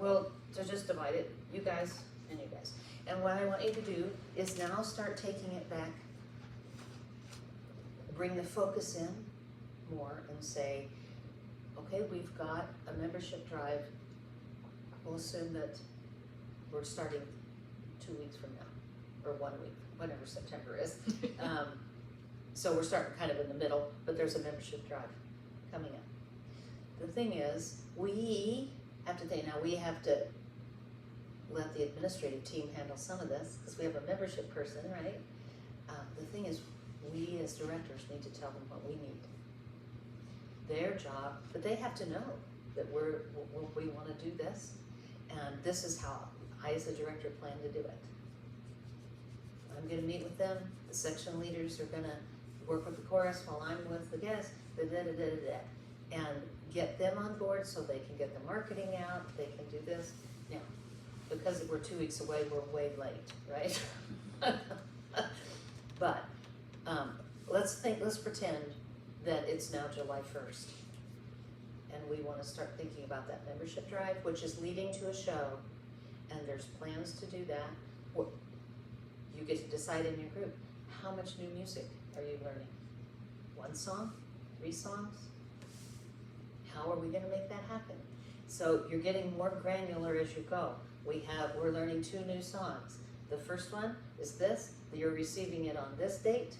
just divide it, you guys and you guys. And what I want you to do is now start taking it back, bring the focus in more and say, okay, we've got a membership drive. We'll assume that we're starting 2 weeks from now, or 1 week, whatever September is. So we're starting kind of in the middle, but there's a membership drive coming up. The thing is, we have to let the administrative team handle some of this, because we have a membership person, right? The thing is, we as directors need to tell them what we need. Their job, but they have to know that we want to do this, and this is how I as a director plan to do it. I'm gonna meet with them, the section leaders are gonna work with the chorus while I'm with the guests, and get them on board so they can get the marketing out, they can do this. Now, because we're 2 weeks away, we're way late, right? But let's pretend that it's now July 1st. And we wanna start thinking about that membership drive, which is leading to a show, and there's plans to do that. You get to decide in your group, how much new music are you learning? 1 song? 3 songs? How are we gonna make that happen? So you're getting more granular as you go. We're learning 2 new songs. The first one is this, you're receiving it on this date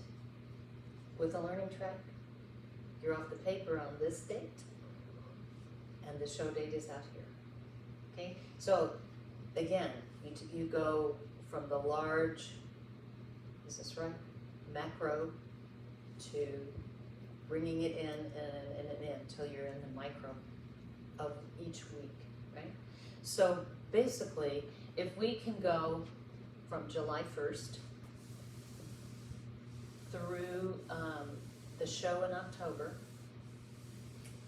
with a learning track. You're off the paper on this date, and the show date is out here. Okay, so again, you go from the large, is this right? Macro to bringing it in and in until you're in the micro of each week, right? So basically, if we can go from July 1st through the show in October,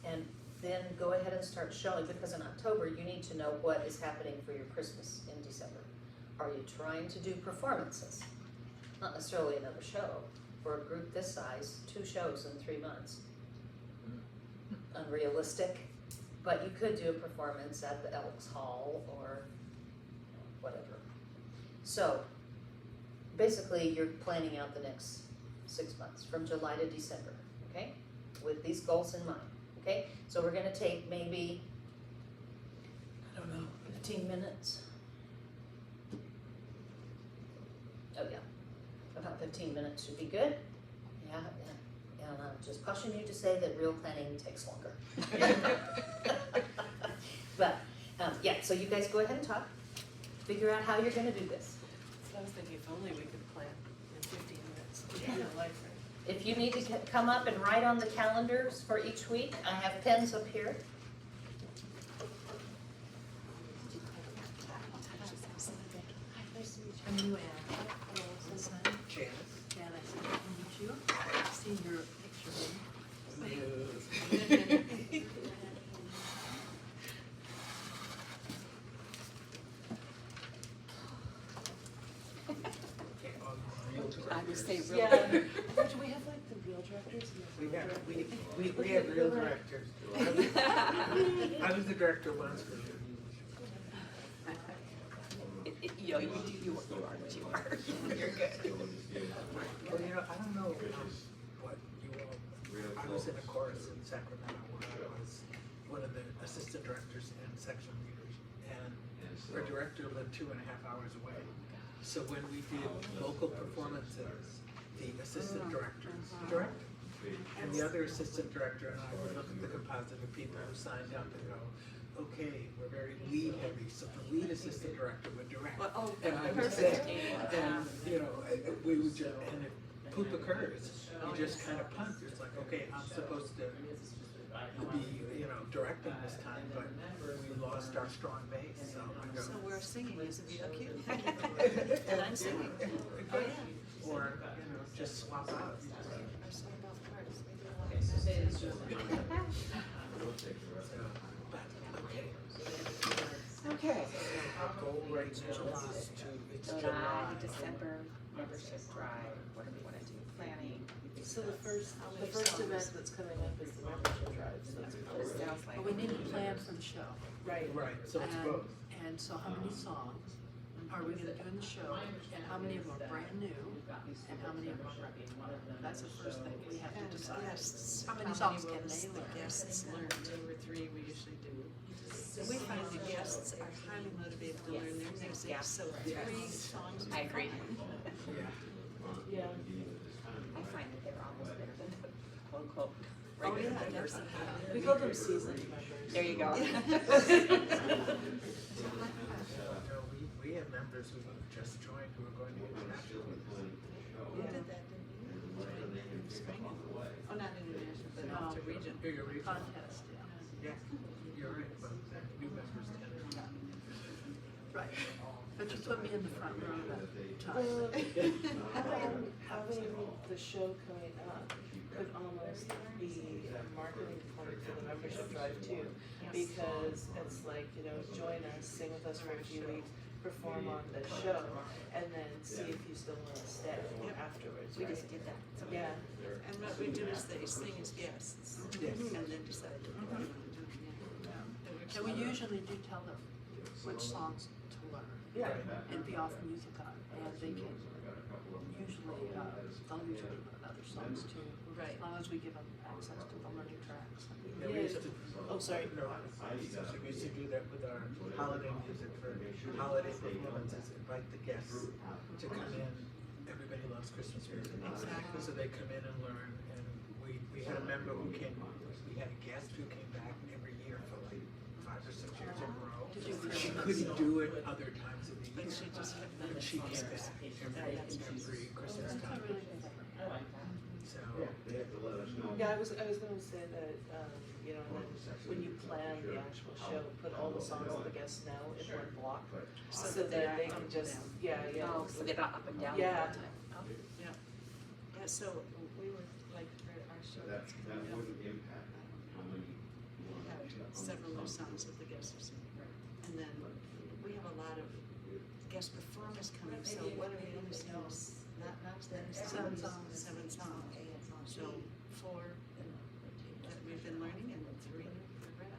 and then go ahead and start showing, because in October you need to know what is happening for your Christmas in December. Are you trying to do performances? Not necessarily another show. For a group this size, 2 shows in 3 months. Unrealistic, but you could do a performance at the Elks Hall or whatever. So basically you're planning out the next 6 months from July to December, okay? With these goals in mind, okay? So we're gonna take maybe, I don't know, 15 minutes. Oh yeah, about 15 minutes should be good. Yeah, and I'm just caution you to say that real planning takes longer. But yeah, so you guys go ahead and talk. Figure out how you're gonna do this. I was thinking if only we could plan in 15 minutes. Life, right? If you need to come up and write on the calendars for each week, I have pens up here. I'm new Anne. Hello, Susan. Janice. Janice, nice to meet you. I've seen your picture. Real we say real. Yeah. Or do we have like the real directors? We have real directors. I was the director once for you. You are what you are. You're good. Well, you know, I don't know what you all, I was in a chorus in Sacramento where I was one of the assistant directors and section leaders. And our director lived 2.5 hours away. So when we did local performances, the assistant directors directed. And the other assistant director and I would look at the composite of people who signed up and go, okay, we're very lead heavy, so the lead assistant director would direct. And I would say, and you know, we would just, and if poop occurs, you just kind of punt. It's like, okay, I'm supposed to be, you know, directing this time, but we lost our strong base, so I go. So we're singing, is it cute? And I'm singing. Oh, yeah. Or, you know, just swap out. Okay. Our goal right now is to, it's July, July. December, membership drive, what do we wanna do, planning? So the first event that's coming up is the membership drive, so that's It probably. sounds like. But we need to plan for the show. Right, so it's And- both. And so how many songs are we gonna do in the show, and how many of them are brand new, and how many of them are repertoire? That's the first thing we have to And decide. guests, How many how songs many can will they the learn? guests learn? 2 or 3 we usually do. And we find the guests are highly motivated to learn their music, so 3 songs. I agree. Yeah. I find that they're almost better than the quote unquote Oh, regular yeah, members. definitely. We call them seasoned members. There you go. No, we have members who just joined who are going to international. You did that, didn't you? Spring. Oh, not international, but No. off to region. Here, you're reading. Contest, yeah. Yeah, you're right, but new members tend to. Right. But you put me in the front row that time. Having the show coming up could almost be a marketing point for the membership drive too. Because it's like, you know, join us, sing with us for a few weeks, perform on the show, and then see if you still want to stay afterwards, We right? just did that. So Yeah, And what we do is they sing as guests, Yes. and then decide what we want to do. Yeah. And we usually do tell them which songs to learn yeah. and be off music on, and they can usually, they'll usually learn other songs too. Right. As long as we give them access to the learning tracks. Yeah, we used to. Oh, sorry. No, we used to do that with our holiday music for holiday performances, invite the guests to come in. Everybody loves Christmas music. Exactly. So they come in and learn, and we had a member who came, we had a guest who came back every year for like 5 or 6 years in a row. Did you She really? couldn't do it other times of the But year. she just had And she came back every Christmas That's time, really good. so. They have to let us know. Yeah, I was gonna say that, you know, and then when you plan the actual show, put all the songs that the guests know in one block, so that they can just, yeah. Oh, so they're not up and down all Yeah. the time. Oh. Yeah, so we would like for our show That that's coming up, wouldn't impact how many you want have to. several new songs that the guests are singing. And then we have a lot of guest performers coming, so what are we gonna sing? Not 7 songs. 7 songs. So 4 that we've been learning and 3 we've read.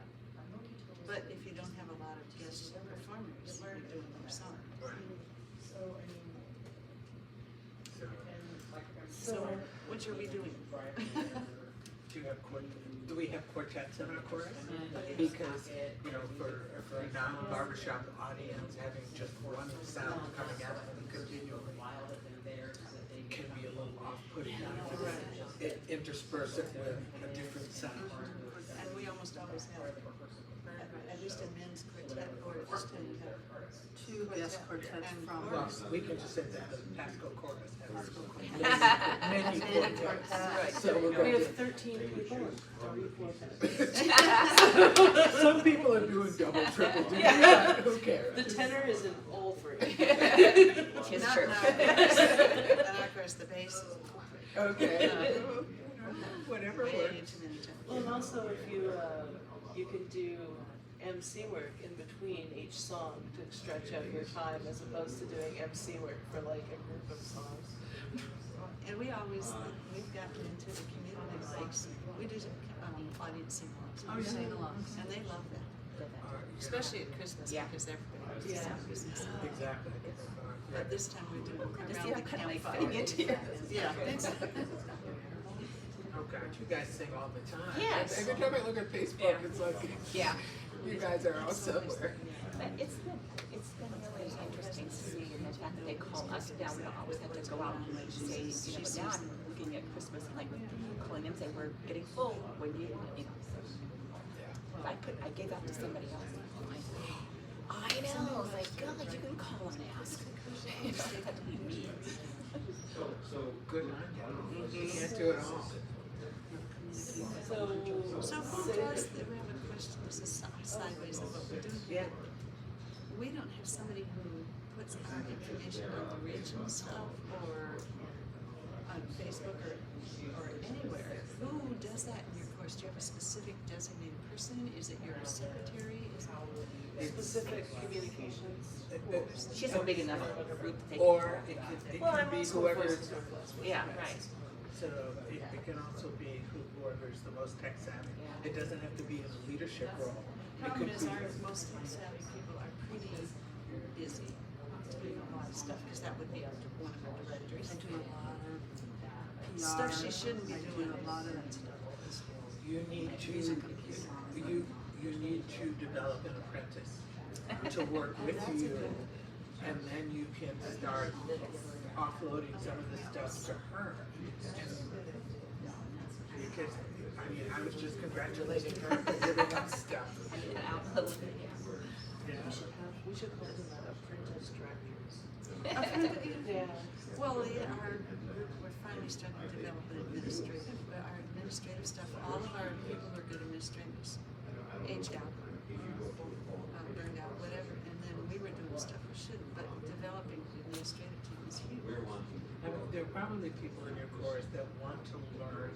But if you don't have a lot of guest performers, you're doing more songs. Right. So, So which are we doing? do we have quartets in our chorus? Because, you know, for a non-barbershop audience, having just one sound coming at them continually can be a little off-putting. It intersperse it with a different sound. And we almost always have, at least in men's quartet, or just in 2 guest quartets and from. Well, we can just say that the Pasco chorus has many Many quartets. quartets. So we're We going have to, 13 people and 3 quartets. some people are doing double, triple duty, Yeah. but who cares? The tenor is in all 3. It's Not true. in our case. And of course, the bass is Okay. Whatever way works. too many times. Well, and also if you could do MC work in between each song to stretch out your time as opposed to doing MC work for like a group of songs. And we always, we've gotten into the community likes, we do audience sing-alongs. Oh, yeah. Sing-alongs. And they love that, especially at Christmas, Yeah. because everybody wants to Yeah. sing Christmas. Exactly. But this time we do Just, around you know, the kind of like campfire. fitting into your. Yeah, exactly. Oh God, you guys sing all the time. Yes. Every time I look at Facebook, it's like, Yeah. you guys are all somewhere. But it's been really interesting to see, and the fact that they call us now, we don't always have to go out and say, you know, now I'm looking at Christmas, like, calling them, saying, we're getting full, when you know. I gave that to somebody else. I know, I was like, God, you can call and ask. You don't have to be me. So Good on you. You can't do it all. So who does, we have a question, this is sideways of what we do here. We don't have somebody who puts our information on the regional stuff or on Facebook or anywhere. Who does that in your course? Do you have a specific designated person? Is it your secretary? Is it Specific communications. She has a big enough group to take. Or it Well, can I'm be also whoever, Voices Northwest. Yeah, right. so it can also be whoever's the most tech savvy. Yeah. It doesn't have to be in a leadership role. It Problem could is, be, our most savvy people are pretty busy doing a lot of stuff, because that would be one of our directors. Stuff she shouldn't be doing. A lot of that stuff. you need to develop an apprentice to work with you, and then you can start offloading some of the stuff to her. And because, I mean, I was just congratulating her for giving us stuff. And I'll Yeah. We should call them apprentice directors. Yeah. Well, we're finally starting to develop an administrative, our administrative stuff, all of our people who are good administrators, aged out, burned out, whatever, and then we were doing stuff we shouldn't, but developing the administrative team is huge. I mean, there are probably people in your course that want to learn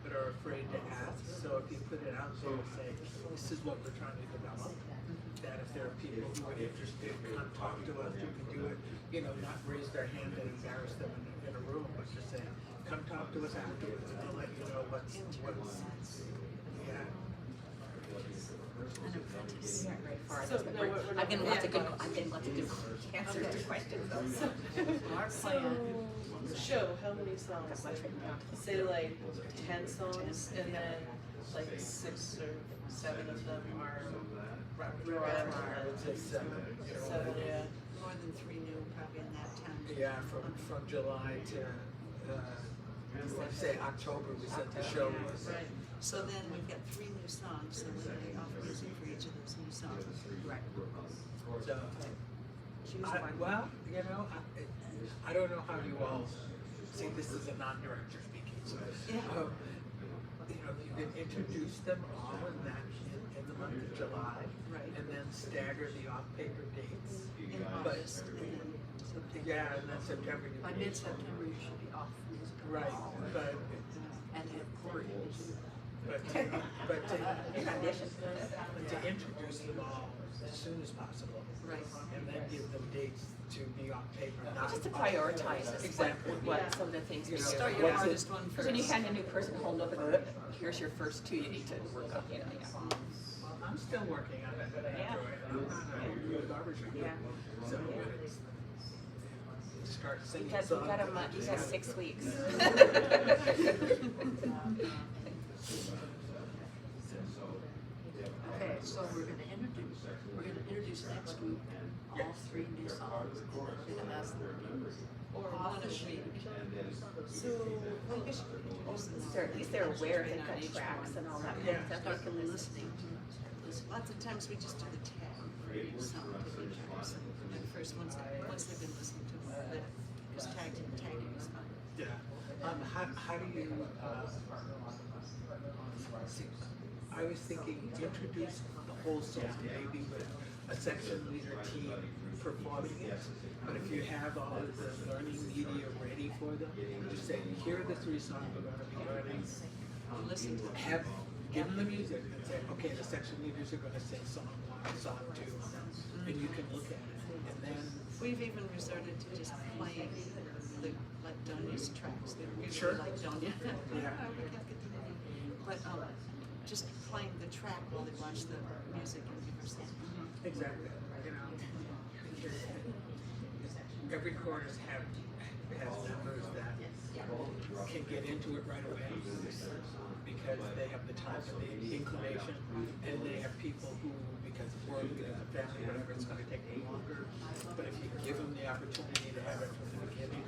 but are afraid to ask. So if you put it out there and say, this is what we're trying to develop, that if there are people who are interested, come talk to us, you can do it, you know, not raise their hand and embarrass them in a room, but just say, come talk to us afterwards, and we'll let you know what's, yeah. An apprentice. We aren't very far. So, That's no, what we're I'm getting not- lots of good answers to questions though, so. Our plan, show how many songs, like, say like 10 songs, and then like 6 or 7 of them are repertoire, I would say seven, you know. 7, yeah. More than 3 new probably in that time. Yeah, from July to, say October, we said the show was. Right, so then we've got 3 new songs, so then we offer music for each of those new songs. Right. So, well, you know, I don't know how you all, see, this is a non-director speaking, so, Yeah. you know, you can introduce them all in the month of July, Right. and then stagger the off-paper dates. In August, and then September. Yeah, and then September. you By can- mid-September, you should be off music. Right, but, And have Corey. but to Transition. introduce them all as soon as possible. Right. And then give them dates to be on paper, not. Just to prioritize it, Exactly. what some of the things. You we know, Start do. your what's it- hardest one Because first. when you hand a new person a whole notebook, here's your first 2 you need to work on, you know, yeah. Well, I'm still working on it, but I Yeah. enjoy it. I'm not a real barbershop. Yeah. So it's, start You singing got, songs. you got a month, you got 6 weeks. Okay, so we're gonna introduce next week all 3 new songs. We're gonna ask them Or one of the, So, well, we should introduce them. So at least they're aware they've got tracks and all that kind of stuff. Start them listening to this. Lots of times we just do the tag for each song to be tracks. And first, once they've been listening to them, just tagging is fine. Yeah. How do you, see, I was thinking introduce the whole song, maybe with a section leader team performing it. But if you have all of the learning media ready for them, just say, here are the 3 songs we're gonna be learning. Listen to them. give them the music and say, okay, the section leaders are gonna sing song 1, song 2, and you can look at it, and then. We've even resorted to just playing the, like Donya's tracks, they're Sure. usually like Donya. Yeah. But, just playing the track while they watch the music and rehearsal. Exactly, you know. Every chorus has members that can get into it right away because they have the time and the inclination, and they have people who, because of work, because of family, whatever, it's gonna take them longer. But if you give them the opportunity to have it from the beginning,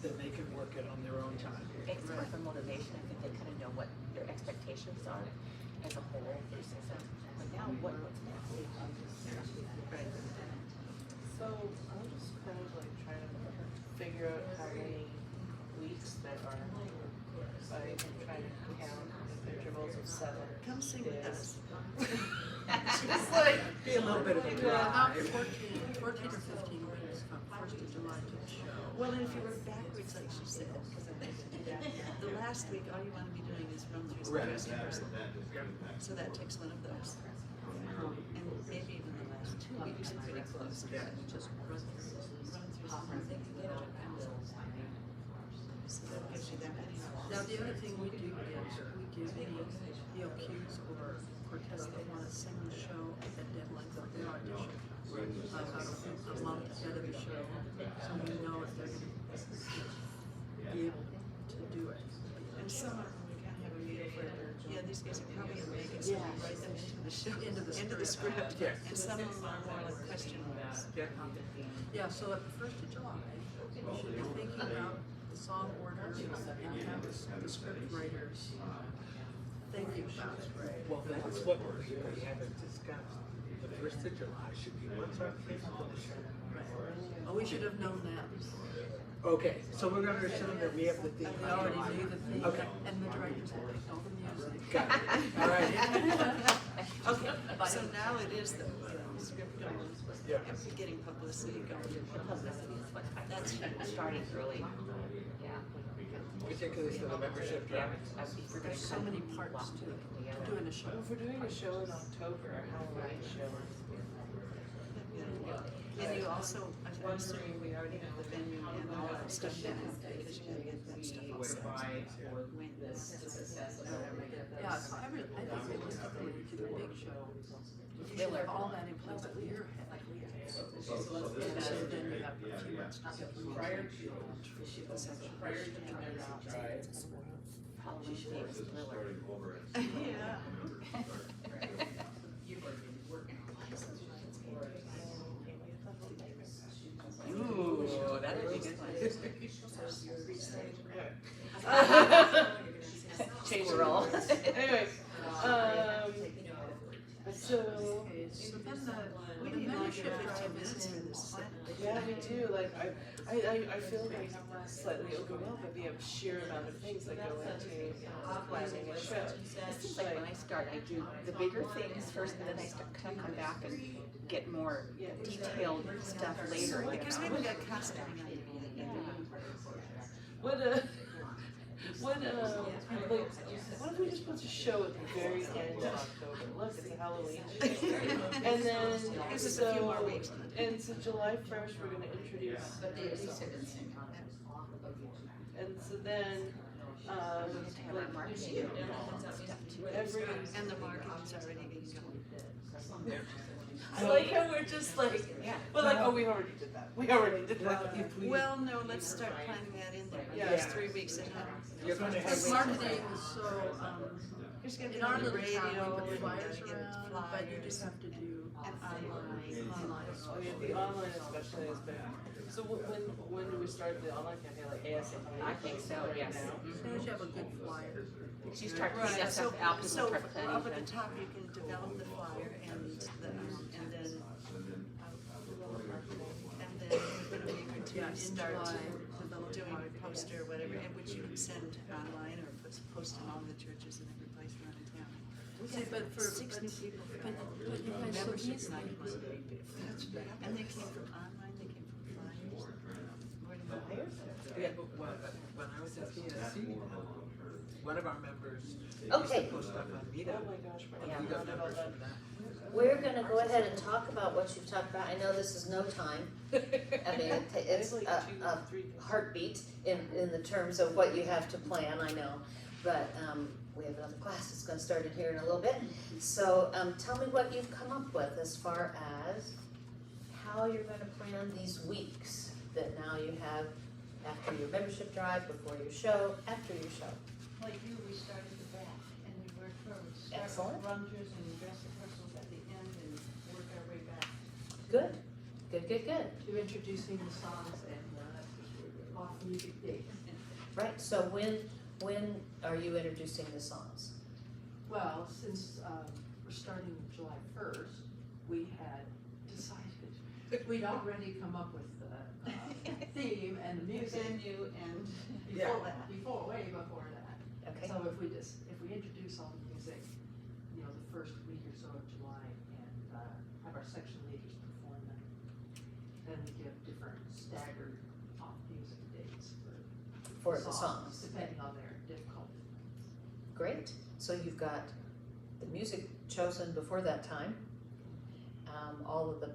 then they can work it on their own time. It's more of a motivation. I think they kind of know what their expectations are as a whole versus like now what's next. Right. So I'm just kind of like trying to figure out how many weeks there are. I'm trying to count intervals of 7 Come sing with us. Just like, Be a little bit of a About drive. 14 or 15 weeks from 1st of July to the show. Well, then if you work backwards like she said, because the last week, all you want to be doing is run through some Right. dress rehearsal. So that takes one of those. And maybe even the last 2 weeks are pretty close. Yeah. Just run through Run through some, you know, and so that gives you that many. Now, the other thing we do is we give the OQs or quartets that want to sing the show at the deadlines of their audition. About a month ahead of the show, so we know if they're going to be able to do it. And some of them, we kind of have a meeting where, yeah, these guys are probably gonna make it, so we write them into the show, Into the script. Yeah. And some of them are more like question marks. Yeah, so at the 1st of July, we should be thinking about the song orders and have the script writers thinking about it, right? Well, that's what we haven't discussed. The 1st of July should be what's our theme for the show? Oh, we should have known that. Okay, so we're gonna assume that we have the theme. We already knew the theme, Okay. and the directors will pick all the music. Got it, all right. Okay, so now it is the script going, Yeah. and we're getting publicity going. The publicity is what That's huge. starting early. Yeah. Particularly for the membership Yeah. drive. If we're There's so gonna many kind of parts walk to through together. doing a show. well, if we're doing a show in October, how many shows? And you also, I'm assuming we already have the venue and all that stuff down, because you gotta get that stuff all set. When this, Yeah, so I think realistically, to the big show, you should have all that in place a year ahead. And so then you have a few months, not a few months. The section prior to try it out. Halloween themed thriller. Yeah. Ooh, that would be good one. Change the Squirrel. rules. Anyway, so, Okay, so then We the need like membership 15 drive minutes is for in this. yeah, we do, like, I feel like slightly overwhelmed by the sheer amount of things that go into planning a show. It seems like when I start, I do the bigger things first, and then I start kind of come back and get more detailed stuff later. Because we haven't got costume on it yet. What if we just put a show at the very end of October? Look, it's a Halloween show. And then, Gives us a few more weeks. and so July 1st, we're gonna introduce. And so then, like, Marketing. every, And the marketing's already been going. I like how we're just like, Yeah. we're like, oh, we already did that. We already did that. If we, Well, no, let's start planning that in there, Yeah. just 3 weeks ahead. you're gonna Because have. marketing is so, There's gonna be in our on the little town, radio, we put and flyers gotta get around, but you just have to do and online. Oh yeah, the online especially is big. So when do we start the online campaign, like ASAP? I think so, Right yes. now? As soon as you have a good flyer. You start putting Right, that so, stuff out, people so start planning. up at the top, you can develop the flyer and then, and then within a week or two, Yeah, in start July, develop doing flyer. a poster or whatever, and which you can send online or post in all the churches and every place around town. See, but for, 60 people. but you guys, so Membership's these not things, even, and they came from online, they came from flyers. Word of mouth. Yeah, but when I was at PSC, one of our members used to Okay. post stuff on Meetup. Oh my gosh, And Brian, we got how did all members that? from that. We're gonna go ahead and talk about what you've talked about. I know this is no time. I mean, it's like a 2 or 3 things. heartbeat in the terms of what you have to plan, I know. But, we have another class that's gonna start in here in a little bit. So, tell me what you've come up with as far as how you're gonna plan these weeks that now you have after your membership drive, before your show, after your show. Like you, we start at the back and we work forward. Start Excellent. with rungers and dress rehearsals at the end and work our way back. Good, good, good, good. To introducing the songs and, off music dates. Right, so when are you introducing the songs? Well, since, we're starting July first, we had decided, we'd already come up with the, theme and the music. Venue and Yeah. Way before that. Okay, So if we introduce all the music, you know, the first week or so of July and, have our section leaders perform them, then we give different staggered off music dates for the songs. depending on their difficulty. Great, so you've got the music chosen before that time. All of the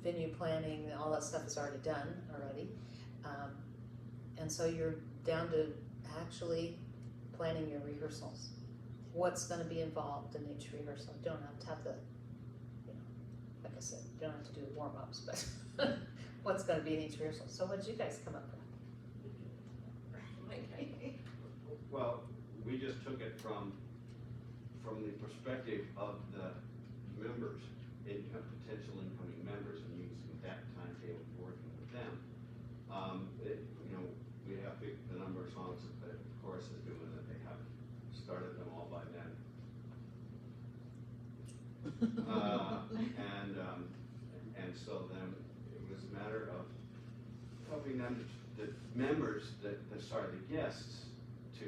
venue planning, all that stuff is already done already. And so you're down to actually planning your rehearsals. What's gonna be involved in each rehearsal? You don't have the, you know, like I said, you don't have to do warm-ups, but what's gonna be in each rehearsal? So what did you guys come up with? Well, we just took it from the perspective of the members, potential incoming members, and using that timetable for working with them. You know, we have picked the number of songs that the chorus is doing, that they have started them all by then. And so then it was a matter of helping them, the members, the guests, to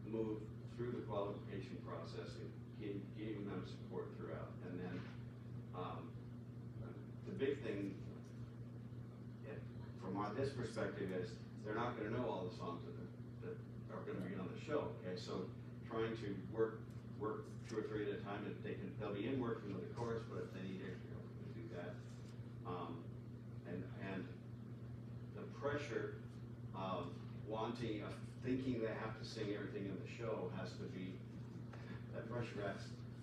move through the qualification process and giving them support throughout. And then, the big thing, from this perspective, is they're not gonna know all the songs that are gonna be on the show, okay? So trying to work 2 or 3 at a time, they'll be in working with the chorus, but if they need extra help, we can do that. And the pressure of thinking they have to sing everything in the show has to be, that pressure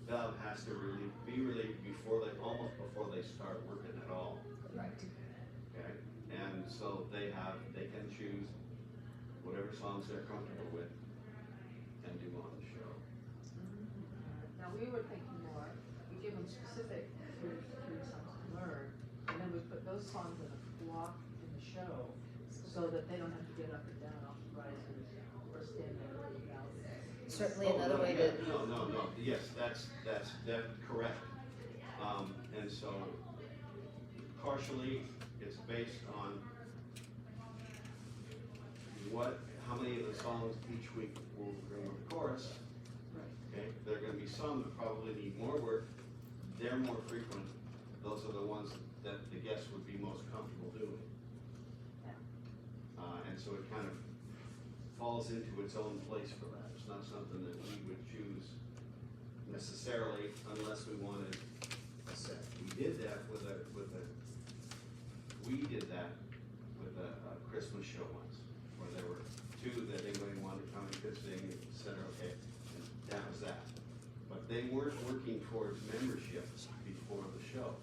valve has to really be relieved almost before they start working at all. Right. Okay, and so they can choose whatever songs they're comfortable with and do on the show. Now, we were thinking more, we give them specific three songs to learn, and then we put those songs in a block in the show, so that they don't have to get up and down off the risers or stand there looking out. Certainly Oh, another no, way yeah, to, No, yes, that's correct. And so partially, it's based on how many of the songs each week will bring with the chorus. Okay, there are gonna be some that probably need more work, they're more frequent, those are the ones that the guests would be most comfortable doing. And so it kind of falls into its own place for that. It's not something that we would choose necessarily unless we wanted a set. We did that with a Christmas show once, where there were 2 that anybody wanted to come and could sing, et cetera, okay, and that was that. But they weren't working towards membership before the show.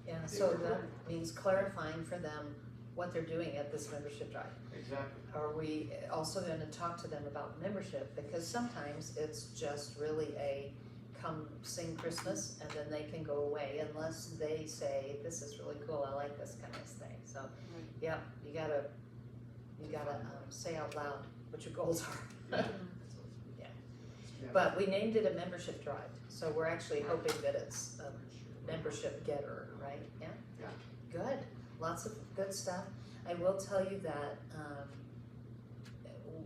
yeah, so that means clarifying for them what they're doing at this membership drive. Exactly. Are we also gonna talk to them about membership? Because sometimes it's just really a come sing Christmas and then they can go away unless they say, this is really cool, I like this kind of thing. So, yeah, you gotta say out loud what your goals are. Yeah. But we named it a membership drive, so we're actually hoping that it's a membership getter, right? Yeah? Yeah. Good, lots of good stuff. I will tell you that,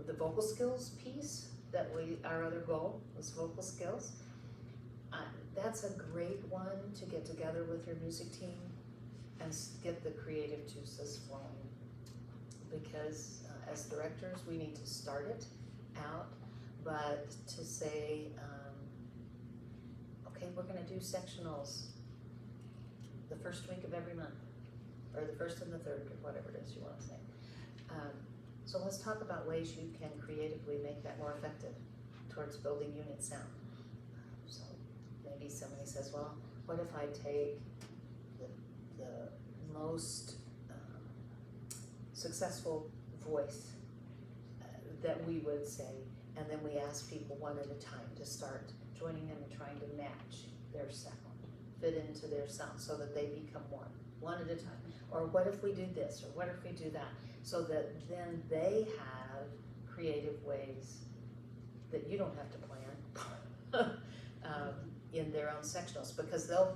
the vocal skills piece, our other goal was vocal skills. That's a great one to get together with your music team and get the creative juices flowing. Because as directors, we need to start it out, but to say, okay, we're gonna do sectionals the first week of every month, or the first and the third, or whatever it is you wanna say. So let's talk about ways you can creatively make that more effective towards building unit sound. So maybe somebody says, well, what if I take the most successful voice that we would say, and then we ask people one at a time to start joining them and trying to match their sound, fit into their sound so that they become one at a time. Or what if we do this, or what if we do that? So that then they have creative ways that you don't have to plan in their own sectionals, because the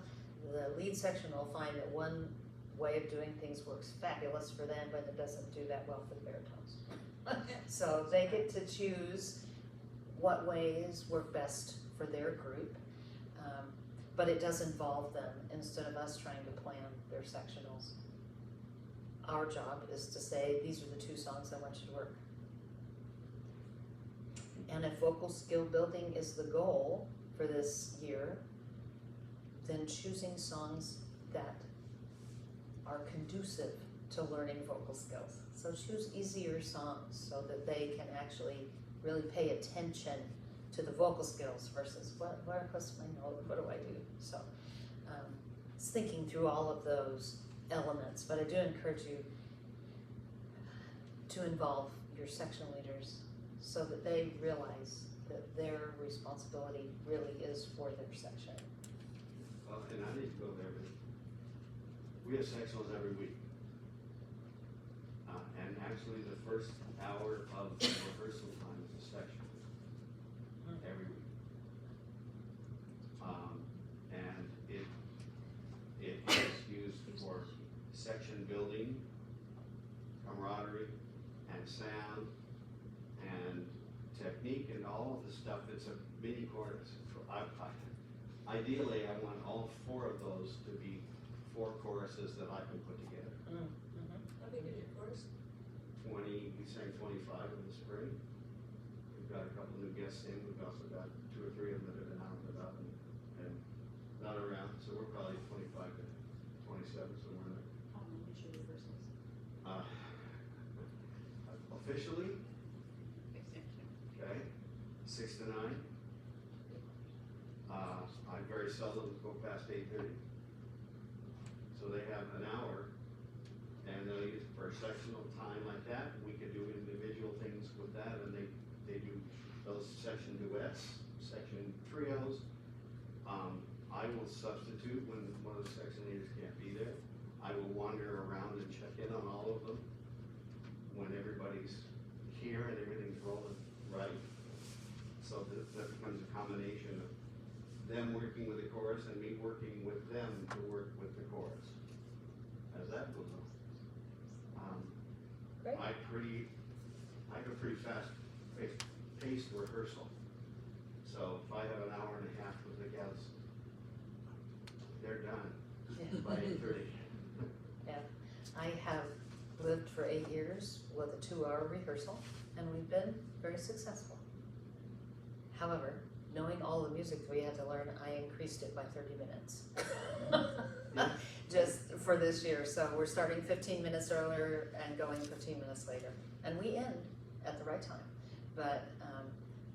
lead section will find that one way of doing things works fabulous for them, but it doesn't do that well for the baritones. So they get to choose what ways work best for their group, but it does involve them instead of us trying to plan their sectionals. Our job is to say, these are the 2 songs I want you to work. And if vocal skill building is the goal for this year, then choosing songs that are conducive to learning vocal skills. So choose easier songs so that they can actually really pay attention to the vocal skills versus what's my note, what do I do? So it's thinking through all of those elements, but I do encourage you to involve your section leaders so that they realize that their responsibility really is for their section. Well, and I need to go there, but we have sectionals every week. And actually the first hour of the rehearsal time is a section, every week. And it is used for section building, camaraderie, and sound, and technique, and all of the stuff. It's a mini chorus. Ideally, I want all 4 of those to be 4 choruses that I can put together. How big is your chorus? 20, we sang 25 in the spring. We've got a couple new guests in. We've also got 2 or 3 of them that have been out and about and not around. So we're probably 25 to 27, somewhere in there. How many is your rehearsals? Officially, okay, 6 to 9. I very seldom go past 8:30. So they have an hour, and they'll use it for a sectional time like that. We could do individual things with that, and they do those section duets, section trios. I will substitute when one of the section leaders can't be there. I will wander around and check in on all of them when everybody's here and everything's rolling right. So that becomes a combination of them working with the chorus and me working with them to work with the chorus. As that goes on. Great. I have a pretty fast paced rehearsal. So if I have an hour and a half with the gals, they're done by 8:30. Yeah, I have lived for 8 years with a 2-hour rehearsal, and we've been very successful. However, knowing all the music we had to learn, I increased it by 30 minutes. Just for this year, so we're starting 15 minutes earlier and going 15 minutes later. And we end at the right time. But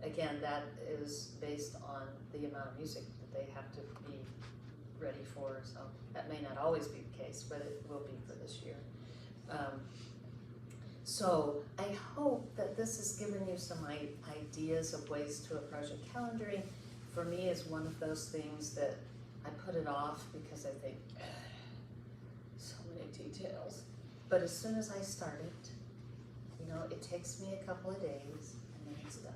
again, that is based on the amount of music that they have to be ready for. So that may not always be the case, but it will be for this year. So I hope that this has given you some ideas of ways to approach it. Calendaring, for me, is one of those things that I put it off because I think, so many details. But as soon as I start it, it takes me a couple of days and then it's done.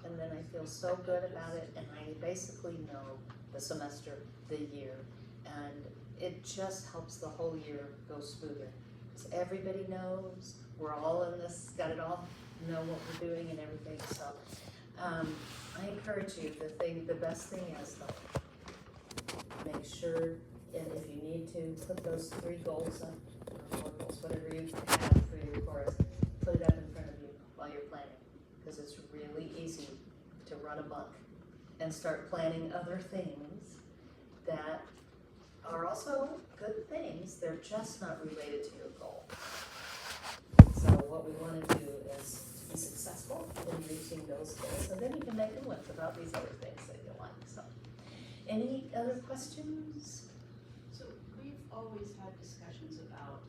And then I feel so good about it, and I basically know the semester, the year, and it just helps the whole year go smoother. Because everybody knows, we're all in this, got it all, know what we're doing and everything, so. I encourage you, the best thing is though, make sure, and if you need to, put those 3 goals up, or 4 goals, whatever you have for your chorus, put it up in front of you while you're planning, because it's really easy to run amok and start planning other things that are also good things, they're just not related to your goal. So what we wanna do is to be successful in reaching those goals, and then you can make a list about these other things that you like, so. Any other questions? So we've always had discussions about,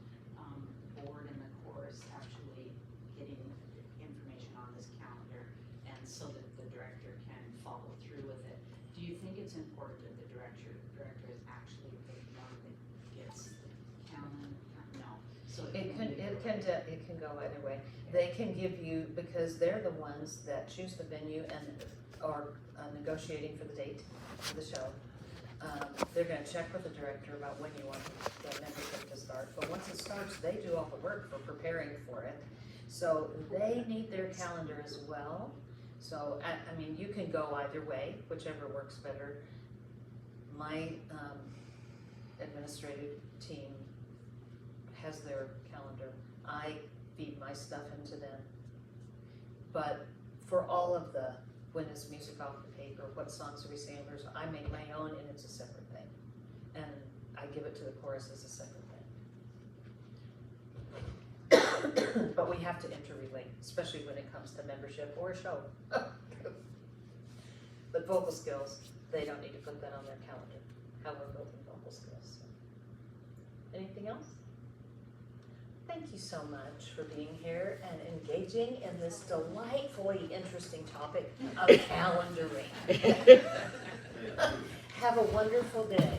board and the chorus actually getting information on this calendar, and so that the director can follow through with it. Do you think it's important that the director is actually the one that gets the calendar? No, so. It can go either way. They can give you, because they're the ones that choose the venue and are negotiating for the date of the show. They're gonna check with the director about when you want the membership to start, but once it starts, they do all the work for preparing for it. So they need their calendar as well. So, I mean, you can go either way, whichever works better. My administrative team has their calendar. I feed my stuff into them. But for all of the, when is music off the paper, what songs are we singing, I make my own and it's a separate thing. And I give it to the chorus as a separate thing. But we have to interrelate, especially when it comes to membership or a show. But vocal skills, they don't need to put that on their calendar, how we're building vocal skills. Anything else? Thank you so much for being here and engaging in this delightfully interesting topic of calendaring. Have a wonderful day.